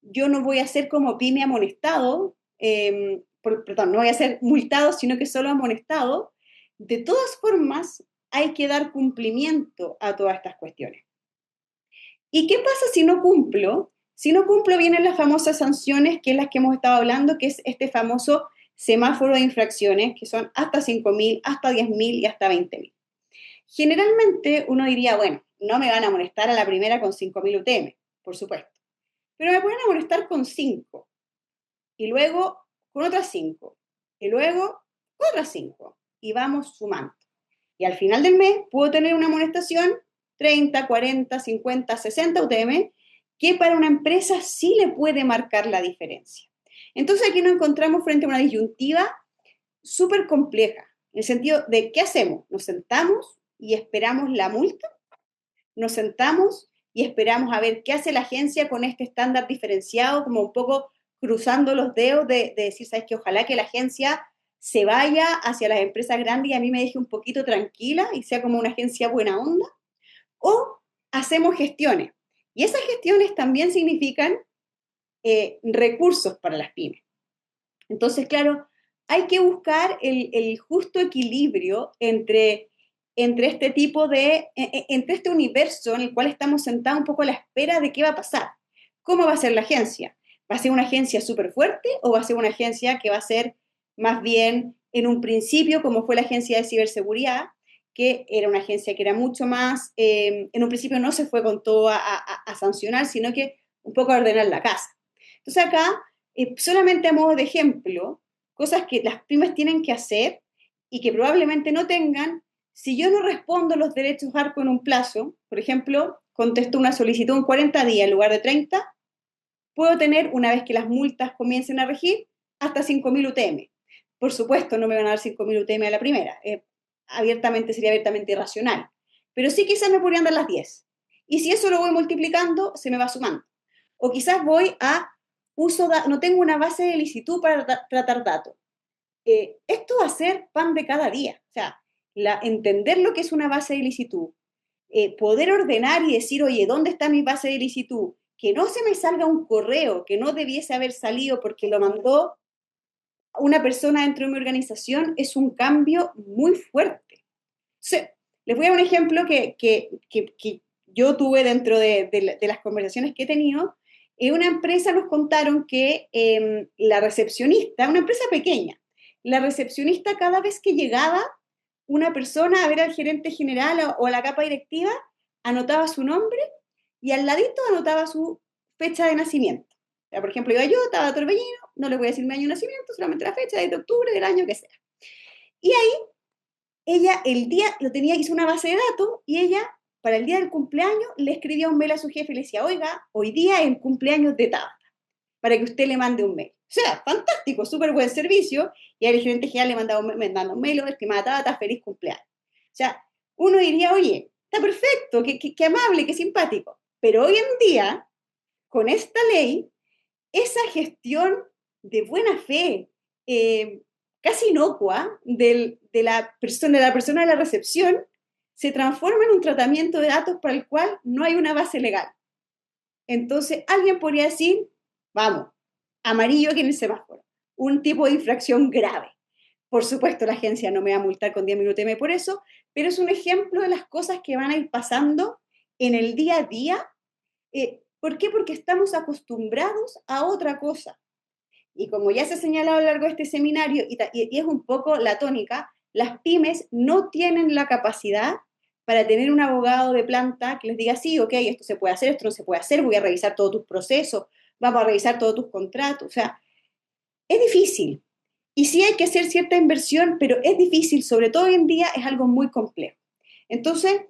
yo no voy a ser como pyme amonestado, perdón, no voy a ser multado, sino que solo amonestado. De todas formas, hay que dar cumplimiento a todas estas cuestiones. ¿Y qué pasa si no cumplo? Si no cumplo, vienen las famosas sanciones, que es las que hemos estado hablando, que es este famoso semáforo de infracciones, que son hasta 5.000, hasta 10.000 y hasta 20.000. Generalmente uno diría, bueno, no me van a amonestar a la primera con 5.000 UTM, por supuesto, pero me pueden amonestar con 5, y luego con otras 5, y luego otras 5, y vamos sumando. Y al final del mes puedo tener una amonestación 30, 40, 50, 60 UTM, que para una empresa sí le puede marcar la diferencia. Entonces aquí nos encontramos frente a una disyuntiva súper compleja, en el sentido de ¿qué hacemos? ¿Nos sentamos y esperamos la multa? ¿Nos sentamos y esperamos a ver qué hace la agencia con este estándar diferenciado, como un poco cruzando los dedos de decir, ¿sabes qué? Ojalá que la agencia se vaya hacia las empresas grandes y a mí me deje un poquito tranquila y sea como una agencia buena onda? ¿O hacemos gestiones? Y esas gestiones también significan recursos para las pymes. Entonces, claro, hay que buscar el justo equilibrio entre este tipo de, entre este universo en el cual estamos sentados un poco a la espera de qué va a pasar. ¿Cómo va a ser la agencia? ¿Va a ser una agencia súper fuerte o va a ser una agencia que va a ser más bien en un principio, como fue la agencia de ciberseguridad, que era una agencia que era mucho más, en un principio no se fue con todo a sancionar, sino que un poco a ordenar la casa? Entonces acá, solamente a modo de ejemplo, cosas que las pymes tienen que hacer y que probablemente no tengan, si yo no respondo los derechos ARCO en un plazo, por ejemplo, contesto una solicitud en 40 días en lugar de 30, puedo tener, una vez que las multas comiencen a regir, hasta 5.000 UTM. Por supuesto, no me van a dar 5.000 UTM a la primera. Sería abiertamente irracional. Pero sí quizás me podrían dar las 10. Y si eso lo voy multiplicando, se me va sumando. O quizás voy a no tengo una base de licitud para tratar datos. Esto va a ser pan de cada día. O sea, entender lo que es una base de licitud, poder ordenar y decir, oye, ¿dónde está mi base de licitud? Que no se me salga un correo que no debiese haber salido porque lo mandó una persona dentro de mi organización, es un cambio muy fuerte. Entonces, les voy a dar un ejemplo que yo tuve dentro de las conversaciones que he tenido, En una empresa nos contaron que la recepcionista, una empresa pequeña, la recepcionista cada vez que llegaba una persona a ver al gerente general o a la capa directiva, anotaba su nombre y al ladito anotaba su fecha de nacimiento. O sea, por ejemplo, iba yo, estaba Torbellino, no le voy a decir mi año de nacimiento, solamente la fecha de octubre del año que sea. Y ahí ella el día lo tenía, hizo una base de datos y ella para el día del cumpleaños le escribía un mail a su jefe y le decía, oiga, hoy día es el cumpleaños de Tabata, para que usted le mande un mail. O sea, fantástico, súper buen servicio. Y el gerente general le mandaba un mail, estimada Tabata, feliz cumpleaños. O sea, uno diría, oye, está perfecto, qué amable, qué simpático. Pero hoy en día, con esta ley, esa gestión de buena fe, casi inocua de la persona de la recepción, se transforma en un tratamiento de datos para el cual no hay una base legal. Entonces, alguien podría decir, vamos, amarillo aquí en el semáforo, un tipo de infracción grave. Por supuesto, la agencia no me va a multar con 10 minutos por eso, pero es un ejemplo de las cosas que van a ir pasando en el día a día. ¿Por qué? Porque estamos acostumbrados a otra cosa. Y como ya se ha señalado a lo largo de este seminario, y es un poco la tónica, las pymes no tienen la capacidad para tener un abogado de planta que les diga, sí, ok, esto se puede hacer, esto no se puede hacer, voy a revisar todos tus procesos, vamos a revisar todos tus contratos. O sea, es difícil. Y sí hay que hacer cierta inversión, pero es difícil, sobre todo hoy en día, es algo muy complejo. Entonces,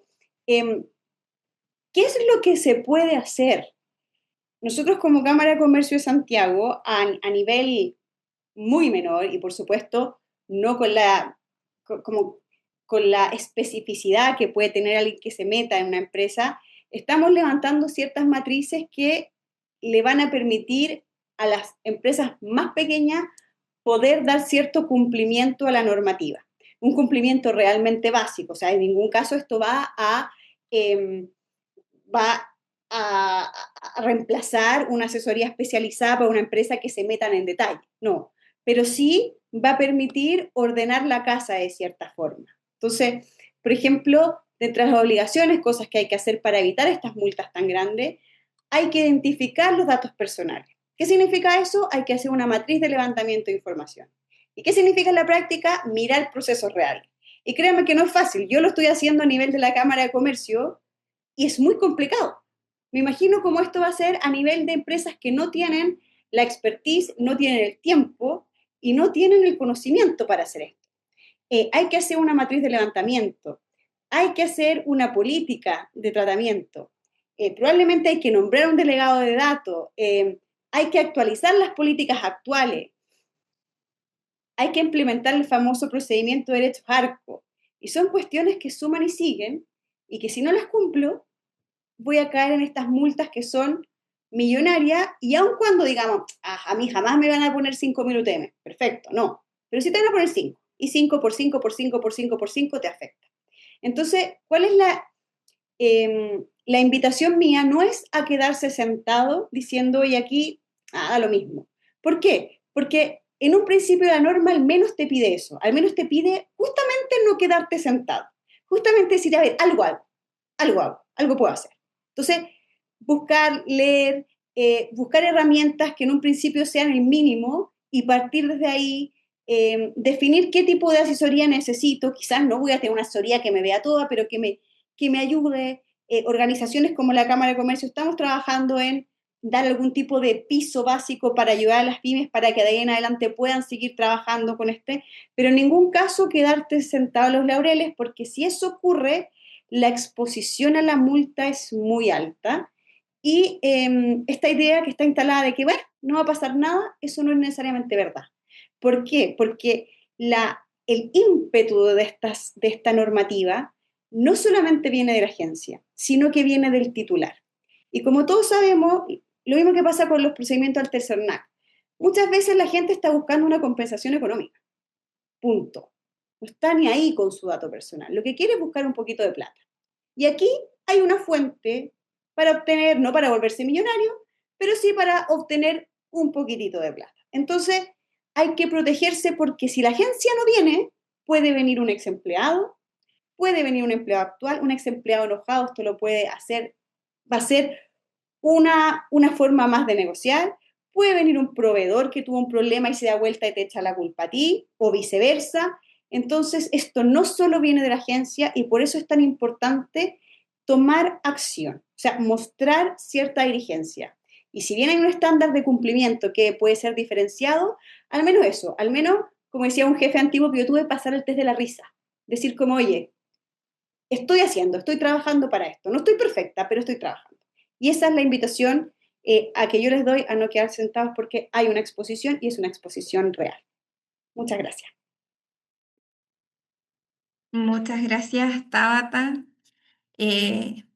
¿qué es lo que se puede hacer? Nosotros como Cámara de Comercio de Santiago, a nivel muy menor y por supuesto no con la especificidad que puede tener alguien que se meta en una empresa, estamos levantando ciertas matrices que le van a permitir a las empresas más pequeñas poder dar cierto cumplimiento a la normativa. Un cumplimiento realmente básico, o sea, en ningún caso esto va a reemplazar una asesoría especializada para una empresa que se metan en detalle, no, pero sí va a permitir ordenar la casa de cierta forma. Entonces, por ejemplo, dentro de las obligaciones, cosas que hay que hacer para evitar estas multas tan grandes, hay que identificar los datos personales. ¿Qué significa eso? Hay que hacer una matriz de levantamiento de información. ¿Y qué significa en la práctica? Mirar procesos reales. Y créanme que no es fácil. Yo lo estoy haciendo a nivel de la Cámara de Comercio y es muy complicado. Me imagino cómo esto va a ser a nivel de empresas que no tienen la expertise, no tienen el tiempo y no tienen el conocimiento para hacer esto. Hay que hacer una matriz de levantamiento, hay que hacer una política de tratamiento, probablemente hay que nombrar un delegado de datos, hay que actualizar las políticas actuales, hay que implementar el famoso procedimiento de derechos ARCO. Y son cuestiones que suman y siguen y que si no las cumplo, voy a caer en estas multas que son millonarias y aun cuando digamos, a mí jamás me van a poner 5.000 UTM, perfecto, no, pero si te van a poner 5 y 5 por 5 por 5 por 5 por 5 te afecta. Entonces, ¿cuál es la invitación mía? No es a quedarse sentado diciendo, y aquí, da lo mismo. ¿Por qué? Porque en un principio la norma al menos te pide eso, al menos te pide justamente no quedarte sentado, justamente decir, a ver, algo puedo hacer. Entonces, buscar, leer, buscar herramientas que en un principio sean el mínimo y partir desde ahí, definir qué tipo de asesoría necesito. Quizás no voy a tener una asesoría que me vea toda, pero que me ayude. Organizaciones como la Cámara de Comercio estamos trabajando en dar algún tipo de piso básico para ayudar a las pymes para que de ahí en adelante puedan seguir trabajando con pero en ningún caso quedarte sentado en los laureles, porque si eso ocurre, la exposición a la multa es muy alta y esta idea que está instalada de que, bueno, no va a pasar nada, eso no es necesariamente verdad. ¿Por qué? Porque el ímpetu de esta normativa no solamente viene de la agencia, sino que viene del titular. Y como todos sabemos, lo mismo que pasa con los procedimientos al tercer NAC. Muchas veces la gente está buscando una compensación económica. Punto. No está ni ahí con su dato personal. Lo que quiere es buscar un poquito de plata. Y aquí hay una fuente para obtener, no para volverse millonario, pero sí para obtener un poquitito de plata. Entonces, hay que protegerse porque si la agencia no viene, puede venir un ex empleado, puede venir un empleado actual, un ex empleado enojado, esto lo puede hacer, va a ser una forma más de negociar. Puede venir un proveedor que tuvo un problema y se da vuelta y te echa la culpa a ti, o viceversa. Entonces, esto no solo viene de la agencia y por eso es tan importante tomar acción, o sea, mostrar cierta diligencia. Y si bien hay un estándar de cumplimiento que puede ser diferenciado, al menos eso, al menos, como decía un jefe antiguo que yo tuve, pasar el test de la risa. Decir como, oye, estoy trabajando para esto. No estoy perfecta, pero estoy trabajando. Y esa es la invitación a que yo les doy a no quedar sentados porque hay una exposición y es una exposición real. Muchas gracias. Muchas gracias, Tabata.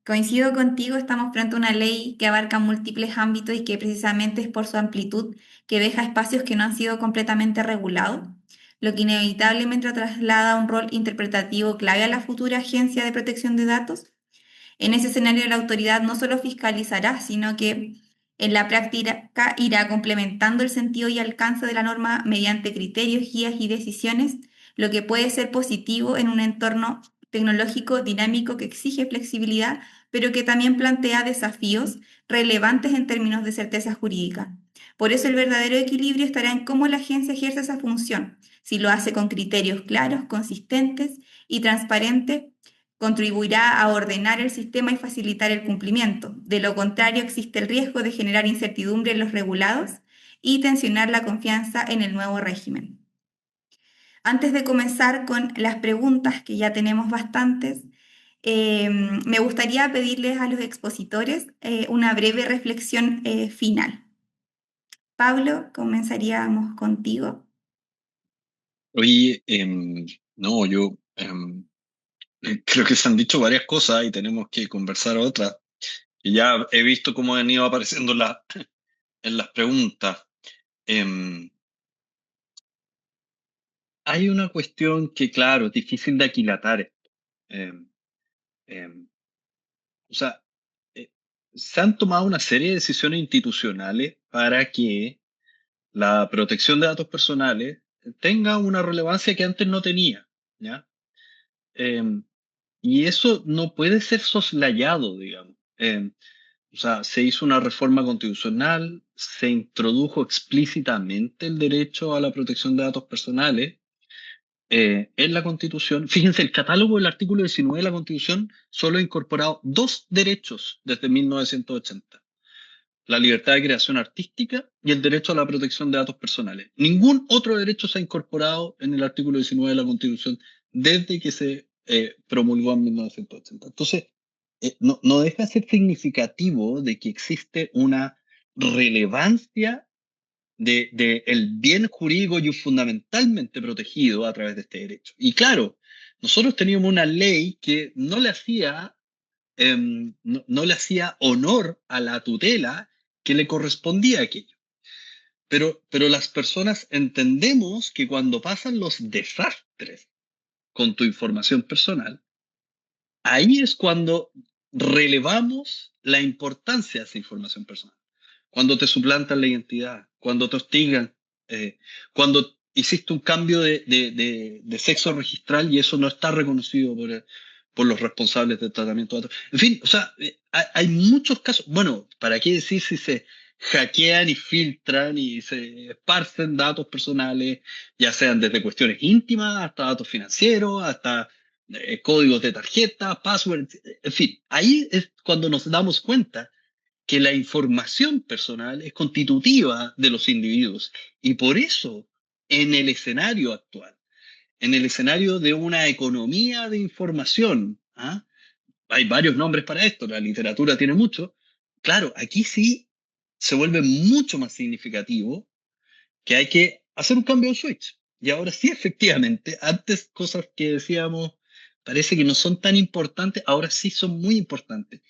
Coincido contigo, estamos frente a una ley que abarca múltiples ámbitos y que precisamente es por su amplitud que deja espacios que no han sido completamente regulados, lo que inevitablemente traslada un rol interpretativo clave a la futura Agencia de Protección de Datos. En ese escenario, la autoridad no solo fiscalizará, sino que en la práctica irá complementando el sentido y alcance de la norma mediante criterios, guías y decisiones, lo que puede ser positivo en un entorno tecnológico dinámico que exige flexibilidad, pero que también plantea desafíos relevantes en términos de certeza jurídica. Por eso el verdadero equilibrio estará en cómo la agencia ejerce esa función, si lo hace con criterios claros, consistentes y transparentes, contribuirá a ordenar el sistema y facilitar el cumplimiento. De lo contrario, existe el riesgo de generar incertidumbre en los regulados y tensionar la confianza en el nuevo régimen. Antes de comenzar con las preguntas, que ya tenemos bastantes, me gustaría pedirles a los expositores una breve reflexión final. Pablo, comenzaríamos contigo. Oye, no, yo creo que se han dicho varias cosas y tenemos que conversar otras. Y ya he visto cómo han ido apareciendo en las preguntas. Em, Hay una cuestión que, claro, es difícil de aquilatar. Em, em, o sea, eh, se han tomado una serie de decisiones institucionales para que la protección de datos personales tenga una relevancia que antes no tenía, ¿ya? Em, y eso no puede ser soslayado, digamos. O sea, se hizo una reforma constitucional, se introdujo explícitamente el derecho a la protección de datos personales en la Constitución. Fíjense, el catálogo del artículo 19 de la Constitución solo ha incorporado 2 derechos desde 1980. La libertad de creación artística y el derecho a la protección de datos personales. Ningún otro derecho se ha incorporado en el artículo 19 de la Constitución desde que se promulgó en 1980. Entonces, no deja de ser significativo de que existe una relevancia de el bien jurídico y fundamentalmente protegido a través de este derecho. Y claro, nosotros teníamos una ley que no le hacía honor a la tutela que le correspondía a aquello. Pero las personas entendemos que cuando pasan los desastres con tu información personal, ahí es cuando relevamos la importancia de esa información personal. Cuando te suplantan la identidad, cuando te hostigan, cuando hiciste un cambio de sexo registral y eso no está reconocido por los responsables del tratamiento de datos. En fin, o sea, hay muchos casos. Bueno, ¿para qué decir si se hackean y filtran y se esparcen datos personales, ya sean desde cuestiones íntimas hasta datos financieros, hasta códigos de tarjeta, passwords, en fin, ahí es cuando nos damos cuenta que la información personal es constitutiva de los individuos y por eso en el escenario actual, en el escenario de una economía de información, ¿ah? Hay varios nombres para esto, la literatura tiene mucho, claro, aquí sí se vuelve mucho más significativo que hay que hacer un cambio de switch. Y ahora sí, efectivamente, antes cosas que decíamos parece que no son tan importantes, ahora sí son muy importantes.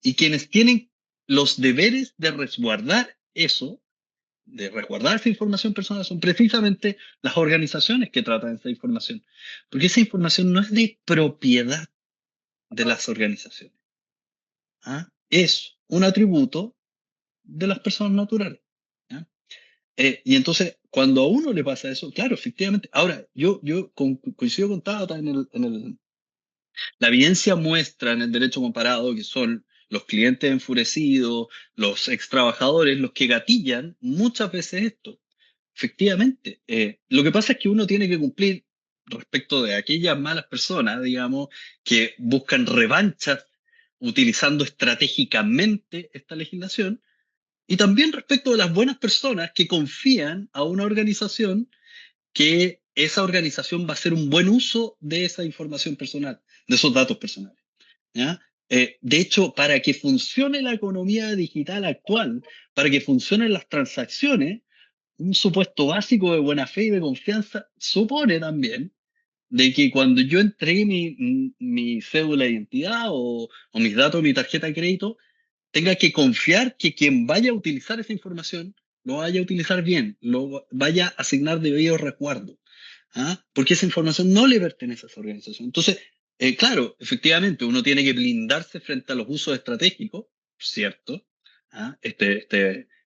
Y quienes tienen los deberes de resguardar eso, de resguardar esa información personal, son precisamente las organizaciones que tratan esa información. Porque esa información no es de propiedad de las organizaciones. ¿Ah? Es un atributo de las personas naturales. ¿Ah? Y entonces, cuando a uno le pasa eso, claro, efectivamente. Ahora, yo coincido con Tabata la evidencia muestra en el derecho comparado, que son los clientes enfurecidos, los ex trabajadores, los que gatillan muchas veces esto. Efectivamente, lo que pasa es que uno tiene que cumplir respecto de aquellas malas personas, digamos, que buscan revanchas utilizando estratégicamente esta legislación, y también respecto de las buenas personas que confían a una organización que esa organización va a hacer un buen uso de esa información personal, de esos datos personales. ¿Ya? De hecho, para que funcione la economía digital actual, para que funcionen las transacciones, un supuesto básico de buena fe y de confianza supone también de que cuando yo entregué mi cédula de identidad o mis datos de mi tarjeta de crédito, tenga que confiar que quien vaya a utilizar esa información lo vaya a utilizar bien, lo vaya a asignar debido resguardo. ¿Ah? Porque esa información no le pertenece a esa organización. Entonces, claro, efectivamente, uno tiene que blindarse frente a los usos estratégicos, ¿cierto? ¿Ah? Este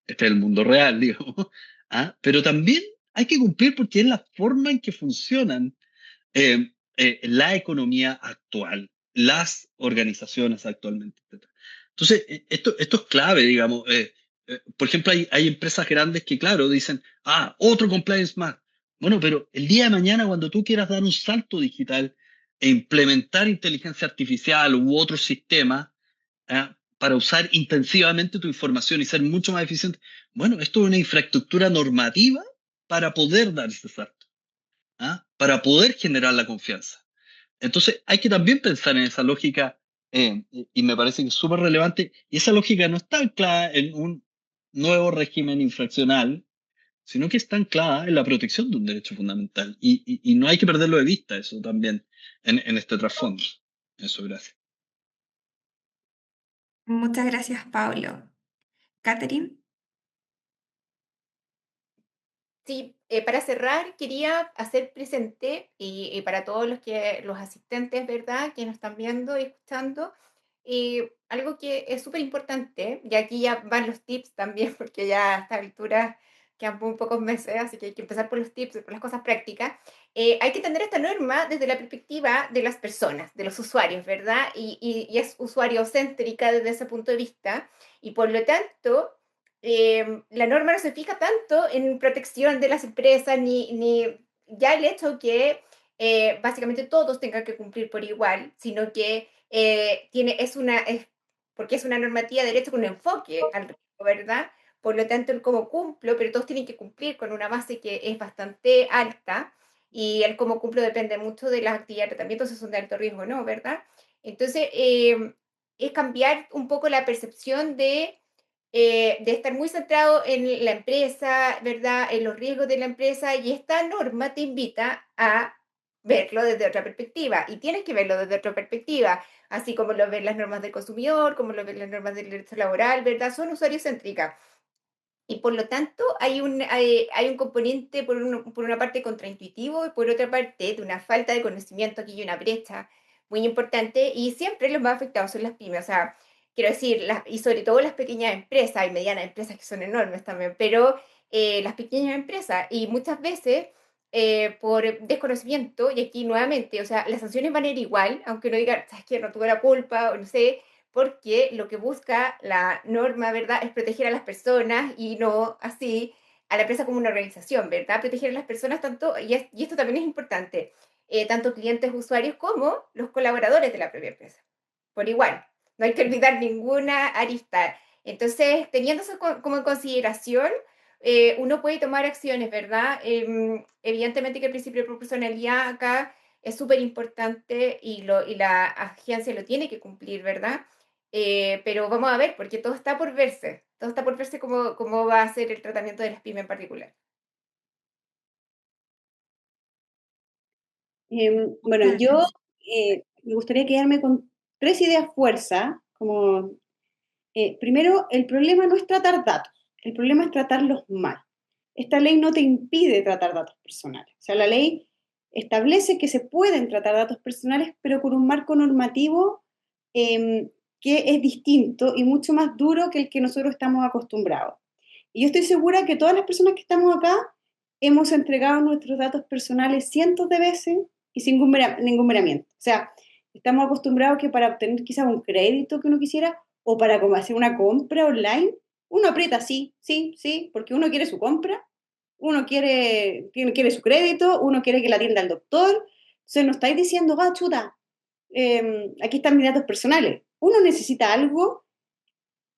es el mundo real, digamos. ¿Ah? Pero también hay que cumplir porque es la forma en que funcionan la economía actual, las organizaciones actualmente, etc. Entonces, esto es clave, digamos. Por ejemplo, hay empresas grandes que, claro, dicen, otro compliance más. Bueno, pero el día de mañana, cuando tú quieras dar un salto digital e implementar inteligencia artificial u otro sistema para usar intensivamente tu información y ser mucho más eficiente, bueno, esto es una infraestructura normativa para poder dar ese salto, para poder generar la confianza. Entonces, hay que también pensar en esa lógica, y me parece que es súper relevante, y esa lógica no está anclada en un nuevo régimen infraccional, sino que está anclada en la protección de un derecho fundamental. Y no hay que perderlo de vista eso también en este trasfondo. Eso, gracias. Muchas gracias, Pablo. Catherine. Sí, para cerrar, quería hacer presente y para todos los asistentes, ¿verdad?, que nos están viendo y escuchando, algo que es súper importante, y aquí ya van los tips también, porque ya a esta altura quedan muy pocos meses, así que hay que empezar por los tips, por las cosas prácticas. Hay que entender esta norma desde la perspectiva de las personas, de los usuarios, ¿verdad? Y es usuario céntrica desde ese punto de vista, y por lo tanto la norma no se fija tanto en protección de las empresas, ni ya el hecho que básicamente todos tengan que cumplir por igual, sino que porque es una normativa de derecho con un enfoque al riesgo, ¿verdad? Por lo tanto, el cómo cumplo, pero todos tienen que cumplir con una base que es bastante alta, y el cómo cumplo depende mucho de las actividades de tratamiento, si son de alto riesgo o no, ¿verdad? Entonces, es cambiar un poco la percepción de estar muy centrado en la empresa, ¿verdad? En los riesgos de la empresa, y esta norma te invita a verlo desde otra perspectiva, y tienes que verlo desde otra perspectiva, así como lo ven las normas del consumidor, como lo ven las normas del derecho laboral, ¿verdad? Son usuarios céntricas. Y por lo tanto, hay un componente, por una parte, contraintuitivo, y por otra parte, de una falta de conocimiento. Aquí hay una brecha muy importante, y siempre los más afectados son las pymes. O sea, quiero decir, y sobre todo las pequeñas empresas y medianas empresas, que son enormes también, pero las pequeñas empresas, y muchas veces por desconocimiento, y aquí nuevamente, o sea, las sanciones van a ir igual, aunque no digan, ¿sabes qué? No tuve la culpa, o no sé, porque lo que busca la norma, ¿verdad?, es proteger a las personas, y no así a la empresa como una organización, ¿verdad? Proteger a las personas tanto, y esto también es importante, tanto clientes, usuarios, como los colaboradores de la propia empresa, por igual. No hay que olvidar ninguna arista. Entonces, teniendo eso como en consideración, uno puede tomar acciones, ¿verdad? Evidentemente que el principio de proporcionalidad acá es súper importante, y la agencia lo tiene que cumplir, ¿verdad? Pero vamos a ver, porque todo está por verse cómo va a ser el tratamiento de las pymes en particular. Bueno, yo me gustaría quedarme con 3 ideas fuerza, como primero, el problema no es tratar datos, el problema es tratarlos mal. Esta ley no te impide tratar datos personales. O sea, la ley establece que se pueden tratar datos personales, pero con un marco normativo que es distinto y mucho más duro que el que nosotros estamos acostumbrados. Y yo estoy segura que todas las personas que estamos acá hemos entregado nuestros datos personales cientos de veces y sin ningún miramiento. O sea, estamos acostumbrados que para obtener quizás un crédito que uno quisiera, o para como hacer una compra online, uno aprieta sí, sí, sí, porque uno quiere su compra, uno quiere su crédito, uno quiere que la atienda el doctor. Entonces no estáis diciendo, ah, chuta, aquí están mis datos personales. Uno necesita algo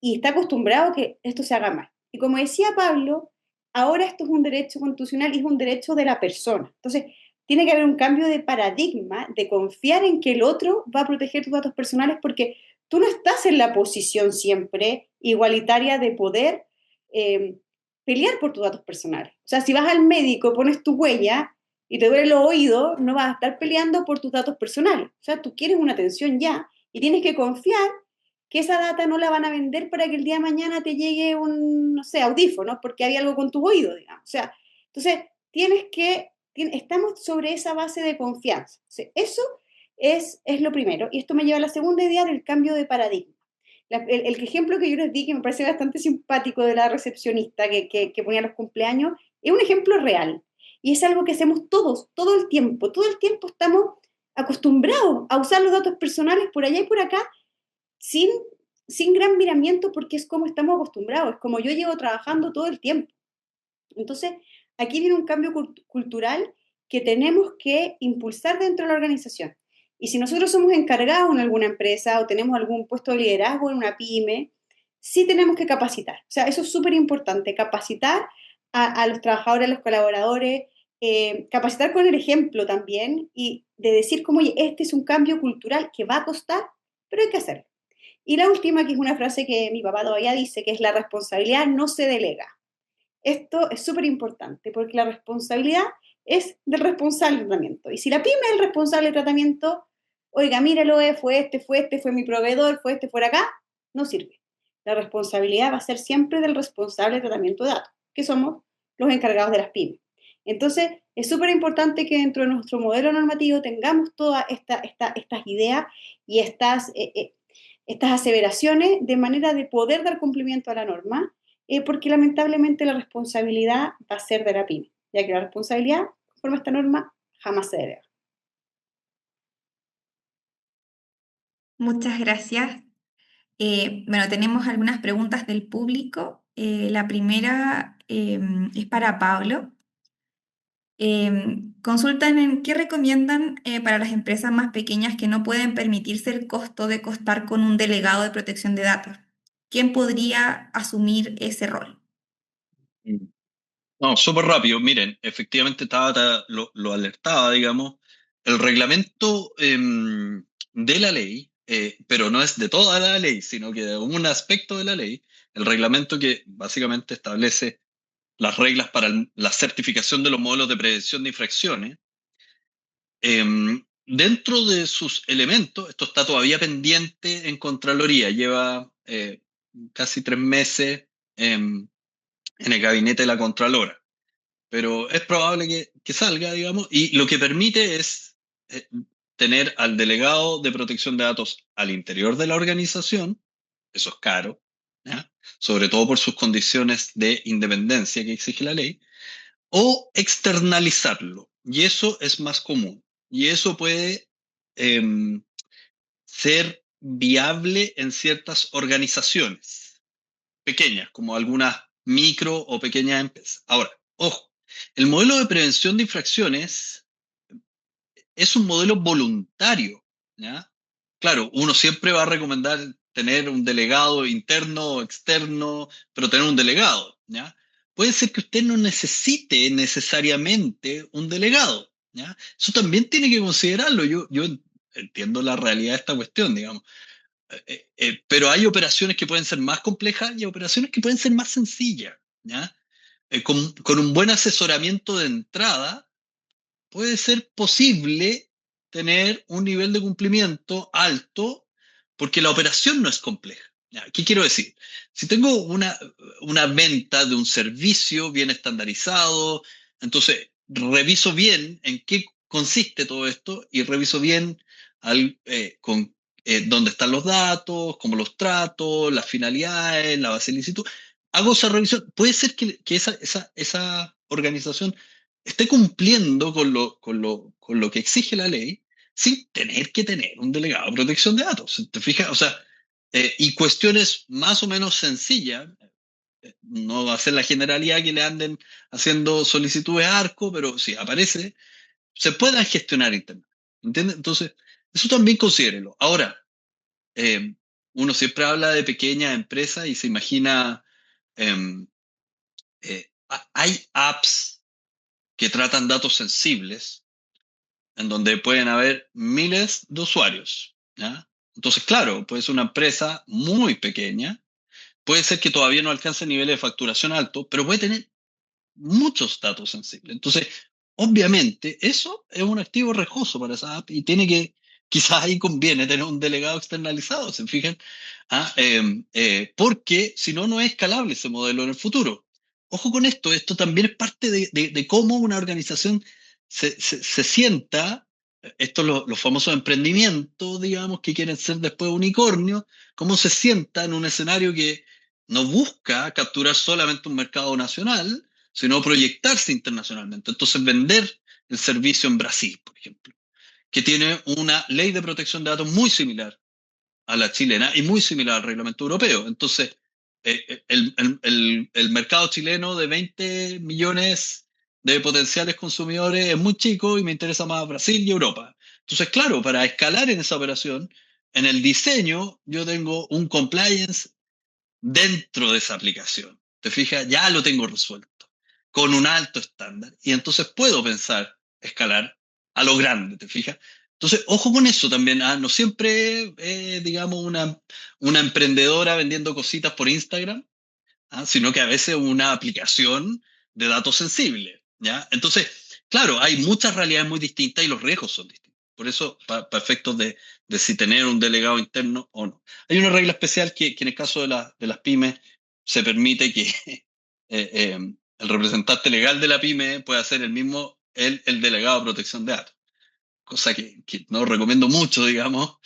y está acostumbrado a que esto se haga mal. Y como decía Pablo, ahora esto es un derecho constitucional y es un derecho de la persona. Entonces, tiene que haber un cambio de paradigma, de confiar en que el otro va a proteger tus datos personales, porque tú no estás en la posición siempre igualitaria de poder eh, pelear por tus datos personales. O sea, si vas al médico, pones tu huella y te duele el oído, no vas a estar peleando por tus datos personales. O sea, tú quieres una atención ya y tienes que confiar que esa data no la van a vender para que el día de mañana te llegue un, no sé, audífono, porque hay algo con tu oído, digamos. O sea, entonces estamos sobre esa base de confianza. O sea, eso es lo primero. Y esto me lleva a la segunda idea del cambio de paradigma. El ejemplo que yo les di, que me parece bastante simpático de la recepcionista que ponía los cumpleaños, es un ejemplo real. Y es algo que hacemos todos, todo el tiempo. Todo el tiempo estamos acostumbrados a usar los datos personales por allá y por acá sin, sin gran miramiento porque es como estamos acostumbrados, es como yo llevo trabajando todo el tiempo. Entonces, aquí viene un cambio cultural que tenemos que impulsar dentro de la organización. Y si nosotros somos encargados en alguna empresa o tenemos algún puesto de liderazgo en una pyme, sí tenemos que capacitar. O sea, eso es súper importante, capacitar a los trabajadores, a los colaboradores, capacitar con el ejemplo también y de decir como, oye, este es un cambio cultural que va a costar, pero hay que hacerlo. Y la última, que es una frase que mi papá todavía dice, que es la responsabilidad no se delega. Esto es súper importante porque la responsabilidad es del responsable de tratamiento. Y si la pyme es el responsable de tratamiento, oiga, míralo, fue mi proveedor, fue acá, no sirve. La responsabilidad va a ser siempre del responsable de tratamiento de datos, que somos los encargados de las pymes. Entonces, es súper importante que dentro de nuestro modelo normativo tengamos todas estas ideas y estas aseveraciones de manera de poder dar cumplimiento a la norma, porque lamentablemente la responsabilidad va a ser de la pyme, ya que la responsabilidad, conforme a esta norma, jamás se delega. Muchas gracias. Bueno, tenemos algunas preguntas del público. La primera es para Pablo. Consultan en qué recomiendan para las empresas más pequeñas que no pueden permitirse el costo de contar con un delegado de protección de datos. ¿Quién podría asumir ese rol? No, súper rápido. Miren, efectivamente lo alertaba, digamos, el reglamento de la ley, pero no es de toda la ley, sino que de un aspecto de la ley, el reglamento que básicamente establece las reglas para la certificación de los modelos de prevención de infracciones. Dentro de sus elementos, esto está todavía pendiente en Contraloría, lleva casi 3 meses en el gabinete de la Contralora, pero es probable que salga, digamos, y lo que permite es tener al delegado de protección de datos al interior de la organización, eso es caro, ¿ya? Sobre todo por sus condiciones de independencia que exige la ley, o externalizarlo, y eso es más común, y eso puede ser viable en ciertas organizaciones pequeñas, como algunas micro o pequeñas empresas. Ahora, ojo, el modelo de prevención de infracciones es un modelo voluntario, ¿ya? Claro, uno siempre va a recomendar tener un delegado interno o externo, pero tener un delegado, ¿ya? Puede ser que usted no necesite necesariamente un delegado, ¿ya? Eso también tiene que considerarlo. Yo entiendo la realidad de esta cuestión, digamos. Pero hay operaciones que pueden ser más complejas y operaciones que pueden ser más sencillas, ¿ya? Con un buen asesoramiento de entrada, puede ser posible tener un nivel de cumplimiento alto porque la operación no es compleja. ¿Ya? ¿Qué quiero decir? Si tengo una venta de un servicio bien estandarizado, entonces reviso bien en qué consiste todo esto y reviso bien dónde están los datos, cómo los trato, las finalidades, la base de licitud. Hago esa revisión. Puede ser que esa organización esté cumpliendo con lo que exige la ley sin tener que tener un delegado de protección de datos. ¿Te fijas? O sea, Y cuestiones más o menos sencillas, no va a ser la generalidad que le anden haciendo solicitudes a ARCO, pero si aparece, se puedan gestionar internamente. ¿Entiendes? Entonces, eso también considérelo. Ahora, eh, uno siempre habla de pequeñas empresas y se imagina, eh, hay apps que tratan datos sensibles en donde pueden haber miles de usuarios, ¿ya? Entonces, claro, puede ser una empresa muy pequeña, puede ser que todavía no alcance niveles de facturación altos, pero puede tener muchos datos sensibles. Entonces, obviamente, eso es un activo riesgoso para esa app y tiene que, quizás ahí conviene tener un delegado externalizado, ¿se fijan? Porque si no, no es escalable ese modelo en el futuro. Ojo con esto también es parte de cómo una organización se sienta, estos los famosos emprendimientos, digamos, que quieren ser después unicornios, cómo se sienta en un escenario que no busca capturar solamente un mercado nacional, sino proyectarse internacionalmente. Entonces, vender el servicio en Brasil, por ejemplo, que tiene una ley de protección de datos muy similar a la chilena y muy similar al reglamento europeo. Entonces, el mercado chileno de 20 millones de potenciales consumidores es muy chico y me interesa más Brasil y Europa. Entonces, claro, para escalar en esa operación, en el diseño yo tengo un compliance dentro de esa aplicación. ¿Te fijas? Ya lo tengo resuelto, con un alto estándar. Y entonces puedo pensar escalar a lo grande, ¿te fijas? Entonces, ojo con eso también. No siempre, digamos, una emprendedora vendiendo cositas por Instagram, sino que a veces una aplicación de datos sensibles, ¿ya? Entonces, claro, hay muchas realidades muy distintas y los riesgos son distintos. Por eso, para efectos de si tener un delegado interno o no. Hay una regla especial que en el caso de las pymes se permite que el representante legal de la pyme pueda ser el mismo, el delegado de protección de datos. Cosa que no recomiendo mucho, digamos,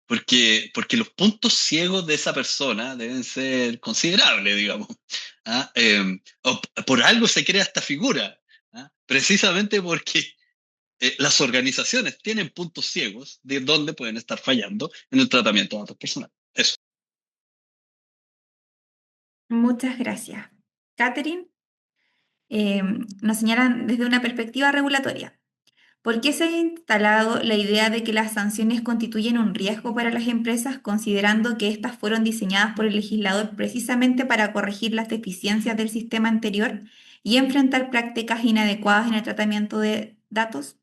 porque los puntos ciegos de esa persona deben ser considerables, digamos. Por algo se crea esta figura, precisamente porque las organizaciones tienen puntos ciegos de dónde pueden estar fallando en el tratamiento de datos personales. Eso. Muchas gracias. Catherine, nos señalan desde una perspectiva regulatoria. ¿Por qué se ha instalado la idea de que las sanciones constituyen un riesgo para las empresas, considerando que éstas fueron diseñadas por el legislador precisamente para corregir las deficiencias del sistema anterior y enfrentar prácticas inadecuadas en el tratamiento de datos?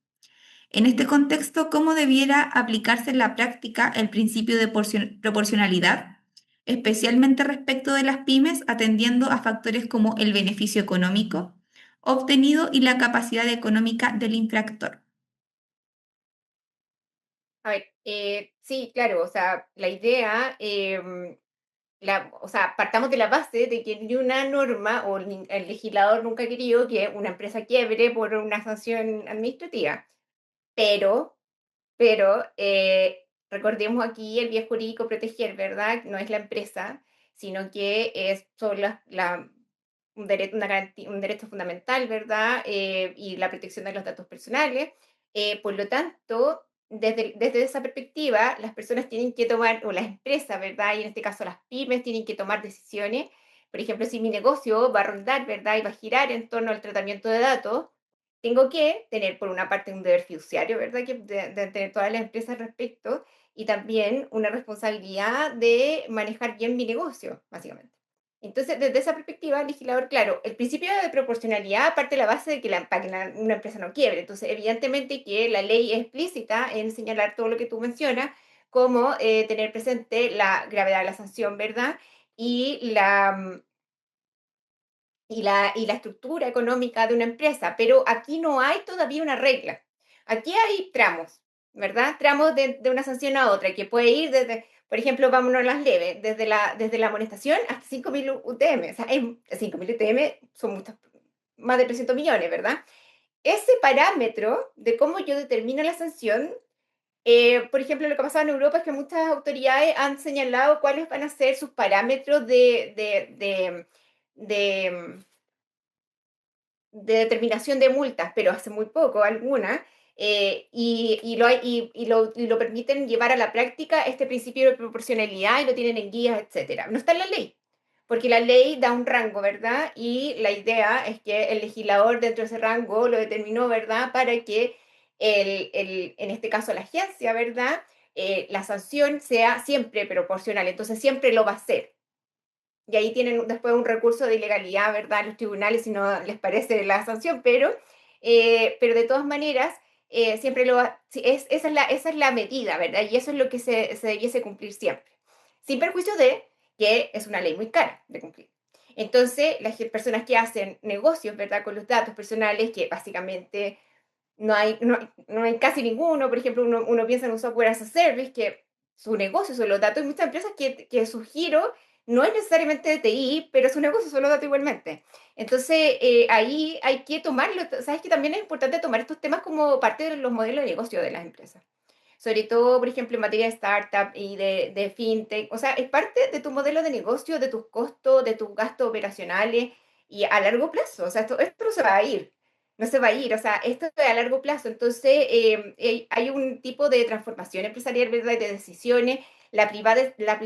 En este contexto, ¿cómo debiera aplicarse en la práctica el principio de proporcionalidad, especialmente respecto de las pymes, atendiendo a factores como el beneficio económico obtenido y la capacidad económica del infractor? A ver, sí, claro, o sea, la idea, o sea, partamos de la base de que ni una norma o el legislador nunca ha querido que una empresa quiebre por una sanción administrativa, pero, pero recordemos aquí el bien jurídico proteger, ¿verdad? No es la empresa, sino que es son un derecho, un derecho fundamental, ¿verdad? Y la protección de los datos personales. Por lo tanto, desde esa perspectiva, las personas tienen que tomar, o las empresas, ¿verdad? Y en este caso las pymes tienen que tomar decisiones. Por ejemplo, si mi negocio va a rondar, ¿verdad? Y va a girar en torno al tratamiento de datos, tengo que tener por una parte un deber fiduciario, ¿verdad? Que de tener todas las empresas al respecto, y también una responsabilidad de manejar bien mi negocio, básicamente. Entonces, desde esa perspectiva, el legislador, claro, el principio de proporcionalidad parte de la base de que, para que una empresa no quiebre. Entonces, evidentemente que la ley es explícita en señalar todo lo que tú mencionas, como tener presente la gravedad de la sanción, ¿verdad? Y la estructura económica de una empresa, pero aquí no hay todavía una regla. Aquí hay tramos, ¿verdad? Tramos de una sanción a otra, que puede ir desde, por ejemplo, vámonos a las leves, desde la amonestación hasta 5.000 UTM. O sea, 5.000 UTM son más de 300 millones, ¿verdad? Ese parámetro de cómo yo determino la sanción, por ejemplo, lo que ha pasado en Europa es que muchas autoridades han señalado cuáles van a ser sus parámetros de determinación de multas, pero hace muy poco algunas, y lo permiten llevar a la práctica este principio de proporcionalidad y lo tienen en guías, etcétera. No está en la ley, porque la ley da un rango, ¿verdad? Y la idea es que el legislador dentro de ese rango lo determinó, ¿verdad? Para que en este caso la agencia, ¿verdad? La sanción sea siempre proporcional, entonces siempre lo va a hacer. Y ahí tienen después un recurso de ilegalidad, ¿verdad? Los tribunales si no les parece la sanción, pero de todas maneras, siempre esa es la medida, ¿verdad? Y eso es lo que se debiese cumplir siempre. Sin perjuicio de que es una ley muy cara de cumplir. Entonces, las personas que hacen negocios, ¿verdad? Con los datos personales, que básicamente no hay casi ninguno. Por ejemplo, uno piensa en un software as a service, que su negocio son los datos. Hay muchas empresas que su giro no es necesariamente de TI, pero su negocio son los datos igualmente. Entonces, ahí hay que tomarlo. Sabes que también es importante tomar estos temas como parte de los modelos de negocio de las empresas. Sobre todo, por ejemplo, en materia de startup y de fintech. O sea, es parte de tu modelo de negocio, de tus costos, de tus gastos operacionales y a largo plazo. O sea, esto no se va a ir. No se va a ir, o sea, esto es a largo plazo. Entonces, hay un tipo de transformación empresarial, ¿verdad? Y de decisiones. La privacidad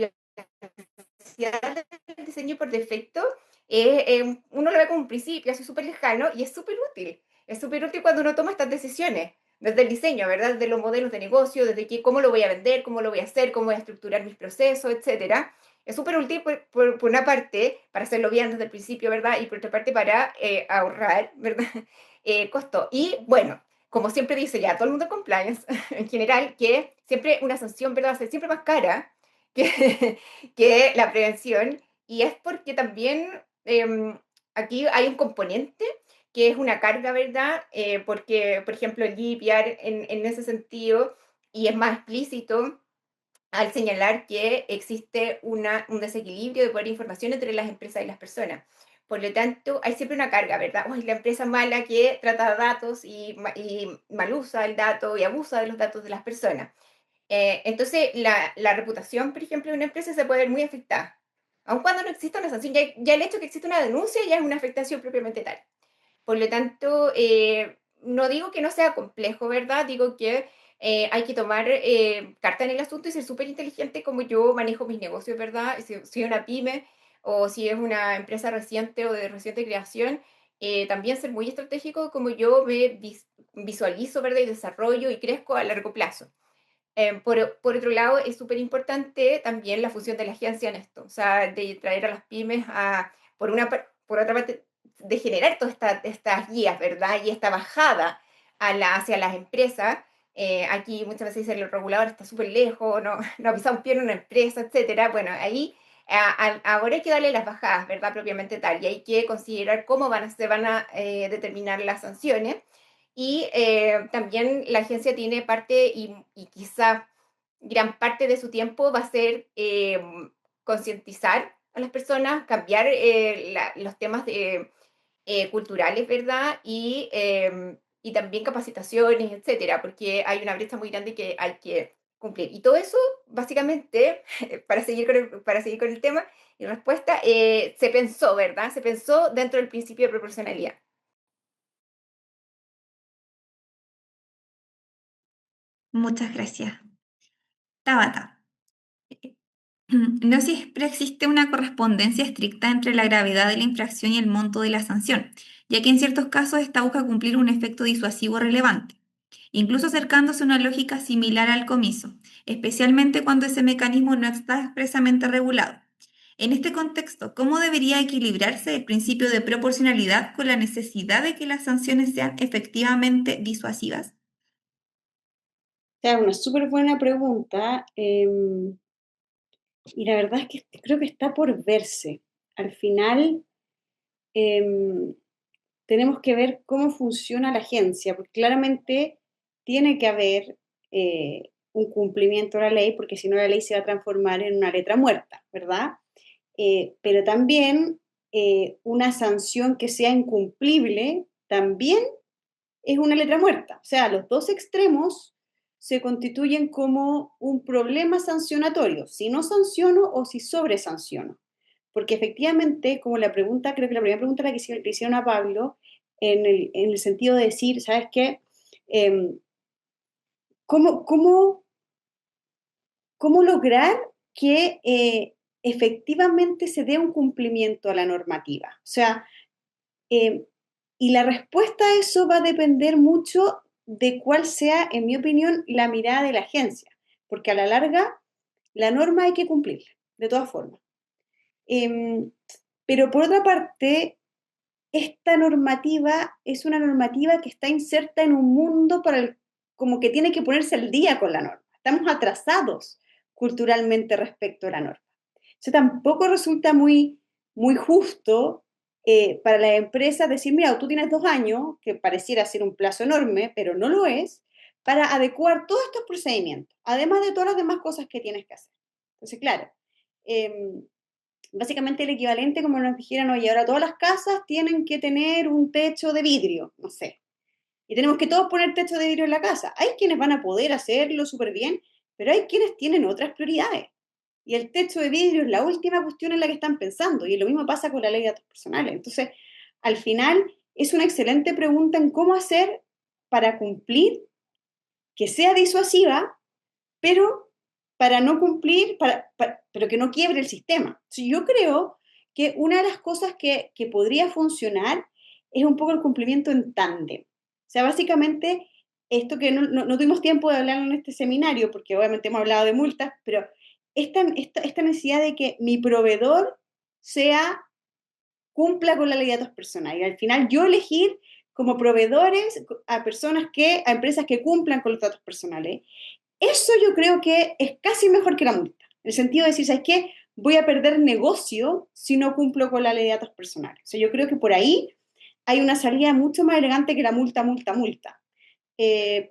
del diseño por defecto, uno lo ve como un principio así súper lejano y es súper útil. Es súper útil cuando uno toma estas decisiones, desde el diseño, ¿verdad? Desde los modelos de negocio, desde cómo lo voy a vender, cómo lo voy a hacer, cómo voy a estructurar mis procesos, etcétera. Es súper útil por una parte para hacerlo bien desde el principio, ¿verdad? Y por otra parte para ahorrar, ¿verdad? Costo. Y bueno, como siempre dice ya todo el mundo compliance en general, que siempre una sanción, ¿verdad? Va a ser siempre más cara que, que la prevención. Y es porque también aquí hay un componente que es una carga, ¿verdad? Porque, por ejemplo, el GDPR en ese sentido, y es más explícito al señalar que existe un desequilibrio de poder de información entre las empresas y las personas. Por lo tanto, hay siempre una carga, ¿verdad? Uy, la empresa mala que trata datos y mal usa el dato y abusa de los datos de las personas. Entonces, la reputación, por ejemplo, de una empresa se puede ver muy afectada. Aun cuando no exista una sanción, ya el hecho de que exista una denuncia ya es una afectación propiamente tal. Por lo tanto, no digo que no sea complejo, ¿verdad? Digo que hay que tomar carta en el asunto y ser súper inteligente como yo manejo mis negocios, ¿verdad? Si es una pyme o si es una empresa reciente o de reciente creación, también ser muy estratégico como yo me visualizo, ¿verdad? Y desarrollo y crezco a largo plazo. Por otro lado, es súper importante también la función de la agencia en esto, o sea, de traer a las pymes por otra parte, de generar todas estas guías, ¿verdad? Y esta bajada hacia las empresas. Aquí muchas veces dicen el regulador está súper lejos, no, no ha pisado un pie en una empresa, etcétera. Bueno, ahí ahora hay que darle las bajadas, ¿verdad? Propiamente tal, y hay que considerar cómo se van a determinar las sanciones. Y también la agencia tiene parte y quizá gran parte de su tiempo va a ser concientizar a las personas, cambiar los temas culturales, ¿verdad? Y también capacitaciones, etcétera, porque hay una brecha muy grande que hay que cumplir. Y todo eso, básicamente, para seguir con el tema y respuesta, se pensó, ¿verdad? Se pensó dentro del principio de proporcionalidad. Muchas gracias. Tabata. No siempre existe una correspondencia estricta entre la gravedad de la infracción y el monto de la sanción, ya que en ciertos casos esta busca cumplir un efecto disuasivo relevante, incluso acercándose a una lógica similar al comiso, especialmente cuando ese mecanismo no está expresamente regulado. En este contexto, ¿cómo debería equilibrarse el principio de proporcionalidad con la necesidad de que las sanciones sean efectivamente disuasivas? O sea, una súper buena pregunta. Y la verdad es que creo que está por verse. Al final, em, tenemos que ver cómo funciona la agencia, porque claramente tiene que haber un cumplimiento de la ley, porque si no la ley se va a transformar en una letra muerta, ¿verdad? Pero también una sanción que sea incumplible también es una letra muerta. O sea, los dos extremos se constituyen como un problema sancionatorio, si no sanciono o si sobresanciono. Porque efectivamente, como la pregunta, creo que la primera pregunta la que le hicieron a Pablo, en el sentido de decir, ¿sabes qué? ¿cómo lograr que efectivamente se dé un cumplimiento a la normativa? O sea, y la respuesta a eso va a depender mucho de cuál sea, en mi opinión, la mirada de la agencia, porque a la larga la norma hay que cumplirla, de todas formas. Pero por otra parte, esta normativa es una normativa que está inserta en un mundo como que tiene que ponerse al día con la norma. Estamos atrasados culturalmente respecto a la norma. Eso tampoco resulta muy, muy justo para las empresas decir, mira, tú tienes 2 años, que pareciera ser un plazo enorme, pero no lo es, para adecuar todos estos procedimientos, además de todas las demás cosas que tienes que hacer. Entonces, claro, básicamente el equivalente como nos dijeran, oye, ahora todas las casas tienen que tener un techo de vidrio, no sé, y tenemos que todos poner techo de vidrio en la casa. Hay quienes van a poder hacerlo súper bien, pero hay quienes tienen otras prioridades. Y el techo de vidrio es la última cuestión en la que están pensando, y lo mismo pasa con la ley de datos personales. Entonces, al final, es una excelente pregunta en cómo hacer para cumplir, que sea disuasiva, pero para no cumplir, pero que no quiebre el sistema. Yo creo que una de las cosas que podría funcionar es un poco el cumplimiento en tándem. O sea, básicamente, esto que no tuvimos tiempo de hablar en este seminario, porque obviamente hemos hablado de multas, pero esta necesidad de que mi proveedor cumpla con la ley de datos personales. Y al final yo elegir como proveedores a empresas que cumplan con los datos personales. Eso yo creo que es casi mejor que la multa. En el sentido de decir, ¿sabes qué? Voy a perder negocio si no cumplo con la ley de datos personales. O sea, yo creo que por ahí hay una salida mucho más elegante que la multa, multa, multa.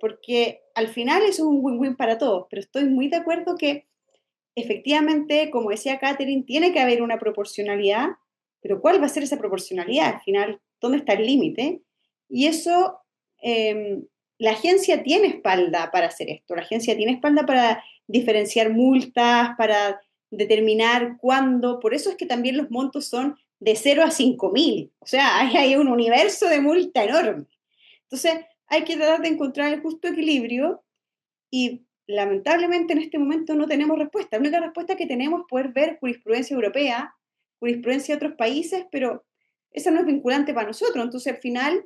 Porque al final eso es un win-win para todos, pero estoy muy de acuerdo que efectivamente, como decía Catherine, tiene que haber una proporcionalidad, pero ¿cuál va a ser esa proporcionalidad? Al final, ¿dónde está el límite? Y eso, la agencia tiene espalda para hacer esto, la agencia tiene espalda para diferenciar multas, para determinar cuándo, por eso es que también los montos son de 0 a 5.000, o sea, hay un universo de multa enorme. Entonces, hay que tratar de encontrar el justo equilibrio y lamentablemente en este momento no tenemos respuesta. La única respuesta que tenemos es poder ver jurisprudencia europea, jurisprudencia de otros países, pero esa no es vinculante para nosotros. Entonces, al final,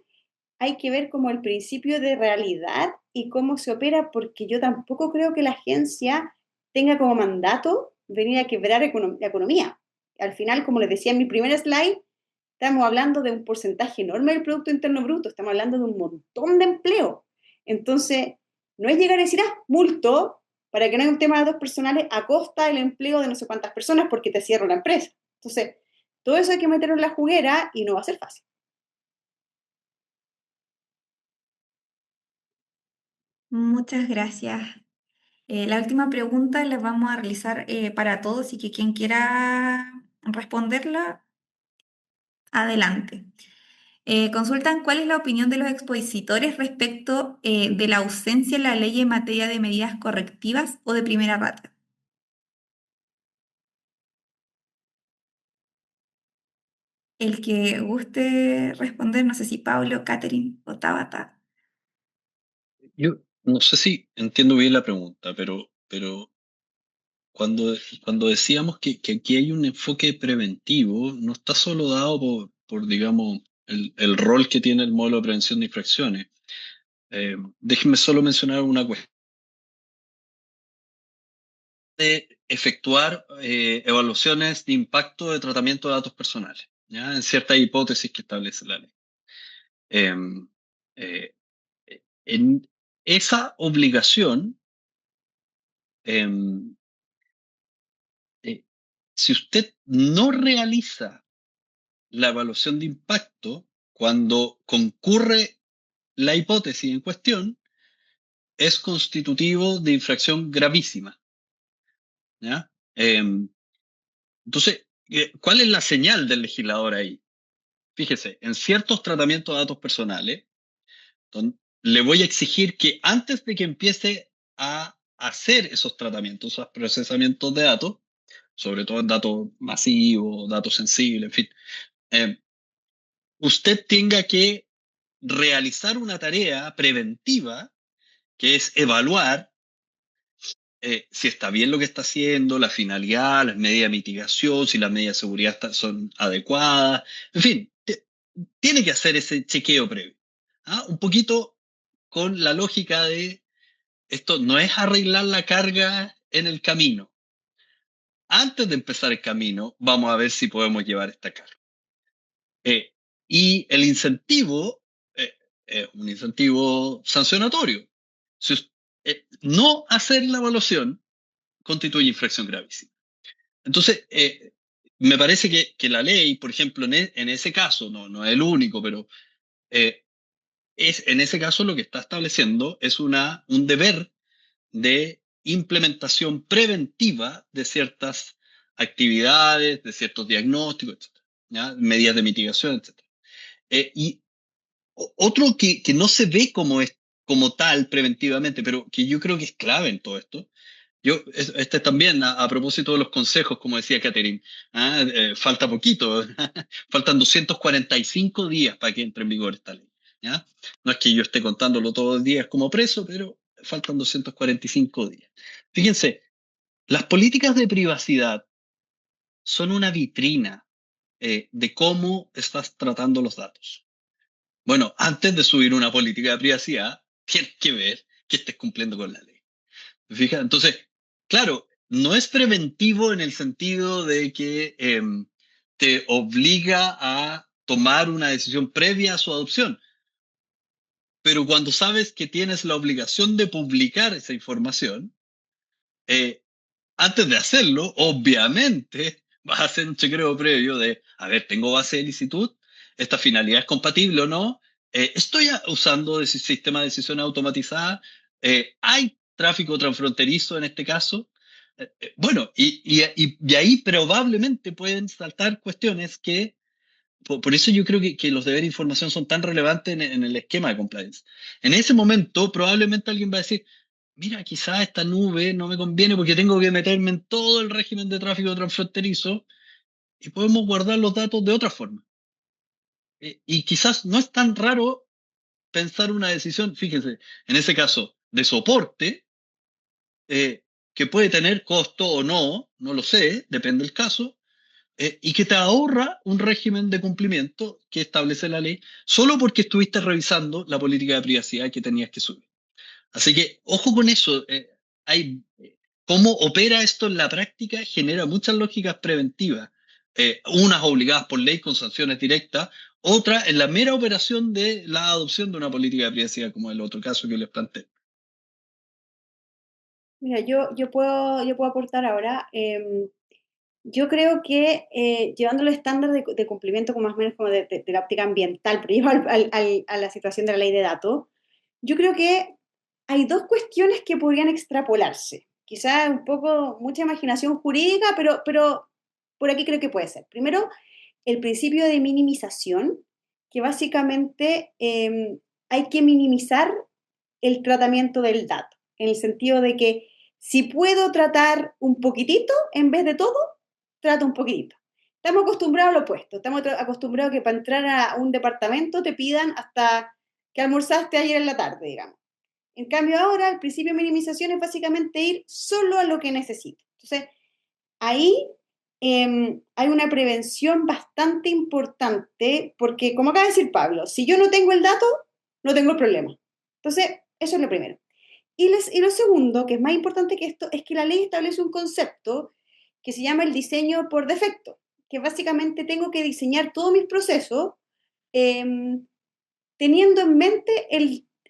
hay que ver como el principio de realidad y cómo se opera, porque yo tampoco creo que la agencia tenga como mandato venir a quebrar la economía. Al final, como les decía en mi primer slide, estamos hablando de un porcentaje enorme del Producto Interno Bruto, estamos hablando de un montón de empleo. Entonces, no es llegar a decir, multo, para que no haya un tema de datos personales a costa del empleo de no sé cuántas personas porque te cierro la empresa. Entonces, todo eso hay que meterlo en la juguera y no va a ser fácil. Muchas gracias. La última pregunta la vamos a realizar para todos y que quien quiera responderla, adelante. Consultan cuál es la opinión de los expositores respecto de la ausencia en la ley en materia de medidas correctivas o de primera rata. El que guste responder, no sé si Pablo, Catherine o Tabata. Yo no sé si entiendo bien la pregunta, pero cuando decíamos que aquí hay un enfoque preventivo, no está solo dado por digamos, el rol que tiene el modelo de prevención de infracciones. Déjenme solo mencionar una cuestión de efectuar evaluaciones de impacto de tratamiento de datos personales, ¿ya? En ciertas hipótesis que establece la ley. Em, eh, en esa obligación, em, si usted no realiza la evaluación de impacto cuando concurre la hipótesis en cuestión, es constitutivo de infracción gravísima, ¿ya? Entonces, ¿cuál es la señal del legislador ahí? Fíjese, en ciertos tratamientos de datos personales, le voy a exigir que antes de que empiece a hacer esos tratamientos, esos procesamientos de datos, sobre todo en datos masivos, datos sensibles, en fin, usted tenga que realizar una tarea preventiva que es evaluar si está bien lo que está haciendo, la finalidad, las medidas de mitigación, si las medidas de seguridad son adecuadas, en fin, tiene que hacer ese chequeo previo. ¿Ah? Un poquito con la lógica de esto no es arreglar la carga en el camino. Antes de empezar el camino, vamos a ver si podemos llevar esta carga. Y el incentivo es un incentivo sancionatorio. No hacer la evaluación constituye infracción gravísima. Entonces, me parece que la ley, por ejemplo, en ese caso, no es el único, pero en ese caso lo que está estableciendo es un deber de implementación preventiva de ciertas actividades, de ciertos diagnósticos, etcétera, ¿ya? Medidas de mitigación, etcétera. Y otro que no se ve como tal preventivamente, pero que yo creo que es clave en todo esto. Este también, a propósito de los consejos, como decía Catherine, falta poquito, faltan 245 días para que entre en vigor esta ley. ¿Ya? No es que yo esté contándolo todos los días como preso, pero faltan 245 días. Fíjense, las políticas de privacidad son una vitrina de cómo estás tratando los datos. Bueno, antes de subir una política de privacidad, tienes que ver que estés cumpliendo con la ley. ¿Fija? Entonces, claro, no es preventivo en el sentido de que te obliga a tomar una decisión previa a su adopción. Pero cuando sabes que tienes la obligación de publicar esa información, antes de hacerlo, obviamente vas a hacer un chequeo previo de, a ver, ¿tengo base de licitud? ¿Esta finalidad es compatible o no? ¿Estoy usando el sistema de decisión automatizada? ¿Hay tráfico transfronterizo en este caso? Bueno, y ahí probablemente pueden saltar cuestiones que, por eso yo creo que los deberes de información son tan relevantes en el esquema de compliance. En ese momento, probablemente alguien va a decir, mira, quizás esta nube no me conviene porque tengo que meterme en todo el régimen de tráfico transfronterizo y podemos guardar los datos de otra forma. Y quizás no es tan raro pensar una decisión, fíjense, en ese caso, de soporte, que puede tener costo o no lo sé, depende del caso, y que te ahorra un régimen de cumplimiento que establece la ley solo porque estuviste revisando la política de privacidad que tenías que subir. Así que, ojo con eso. Cómo opera esto en la práctica genera muchas lógicas preventivas. Unas obligadas por ley con sanciones directas, otras en la mera operación de la adopción de una política de privacidad, como el otro caso que les planteé. Mira, yo puedo aportar ahora. Yo creo que llevando el estándar de cumplimiento como más o menos como de la óptica ambiental, pero llevo a la situación de la ley de datos, yo creo que hay dos cuestiones que podrían extrapolarse. Quizás un poco mucha imaginación jurídica, pero por aquí creo que puede ser. Primero, el principio de minimización, que básicamente hay que minimizar el tratamiento del dato, en el sentido de que si puedo tratar un poquitito en vez de todo, trato un poquitito. Estamos acostumbrados a lo opuesto, estamos acostumbrados a que para entrar a un departamento te pidan hasta que almorzaste ayer en la tarde, digamos. En cambio ahora el principio de minimización es básicamente ir solo a lo que necesito. Entonces, ahí hay una prevención bastante importante porque, como acaba de decir Pablo, si yo no tengo el dato, no tengo el problema. Entonces, eso es lo primero. Y lo segundo, que es más importante que esto, es que la ley establece un concepto que se llama el diseño por defecto, que básicamente tengo que diseñar todos mis procesos eh, teniendo en mente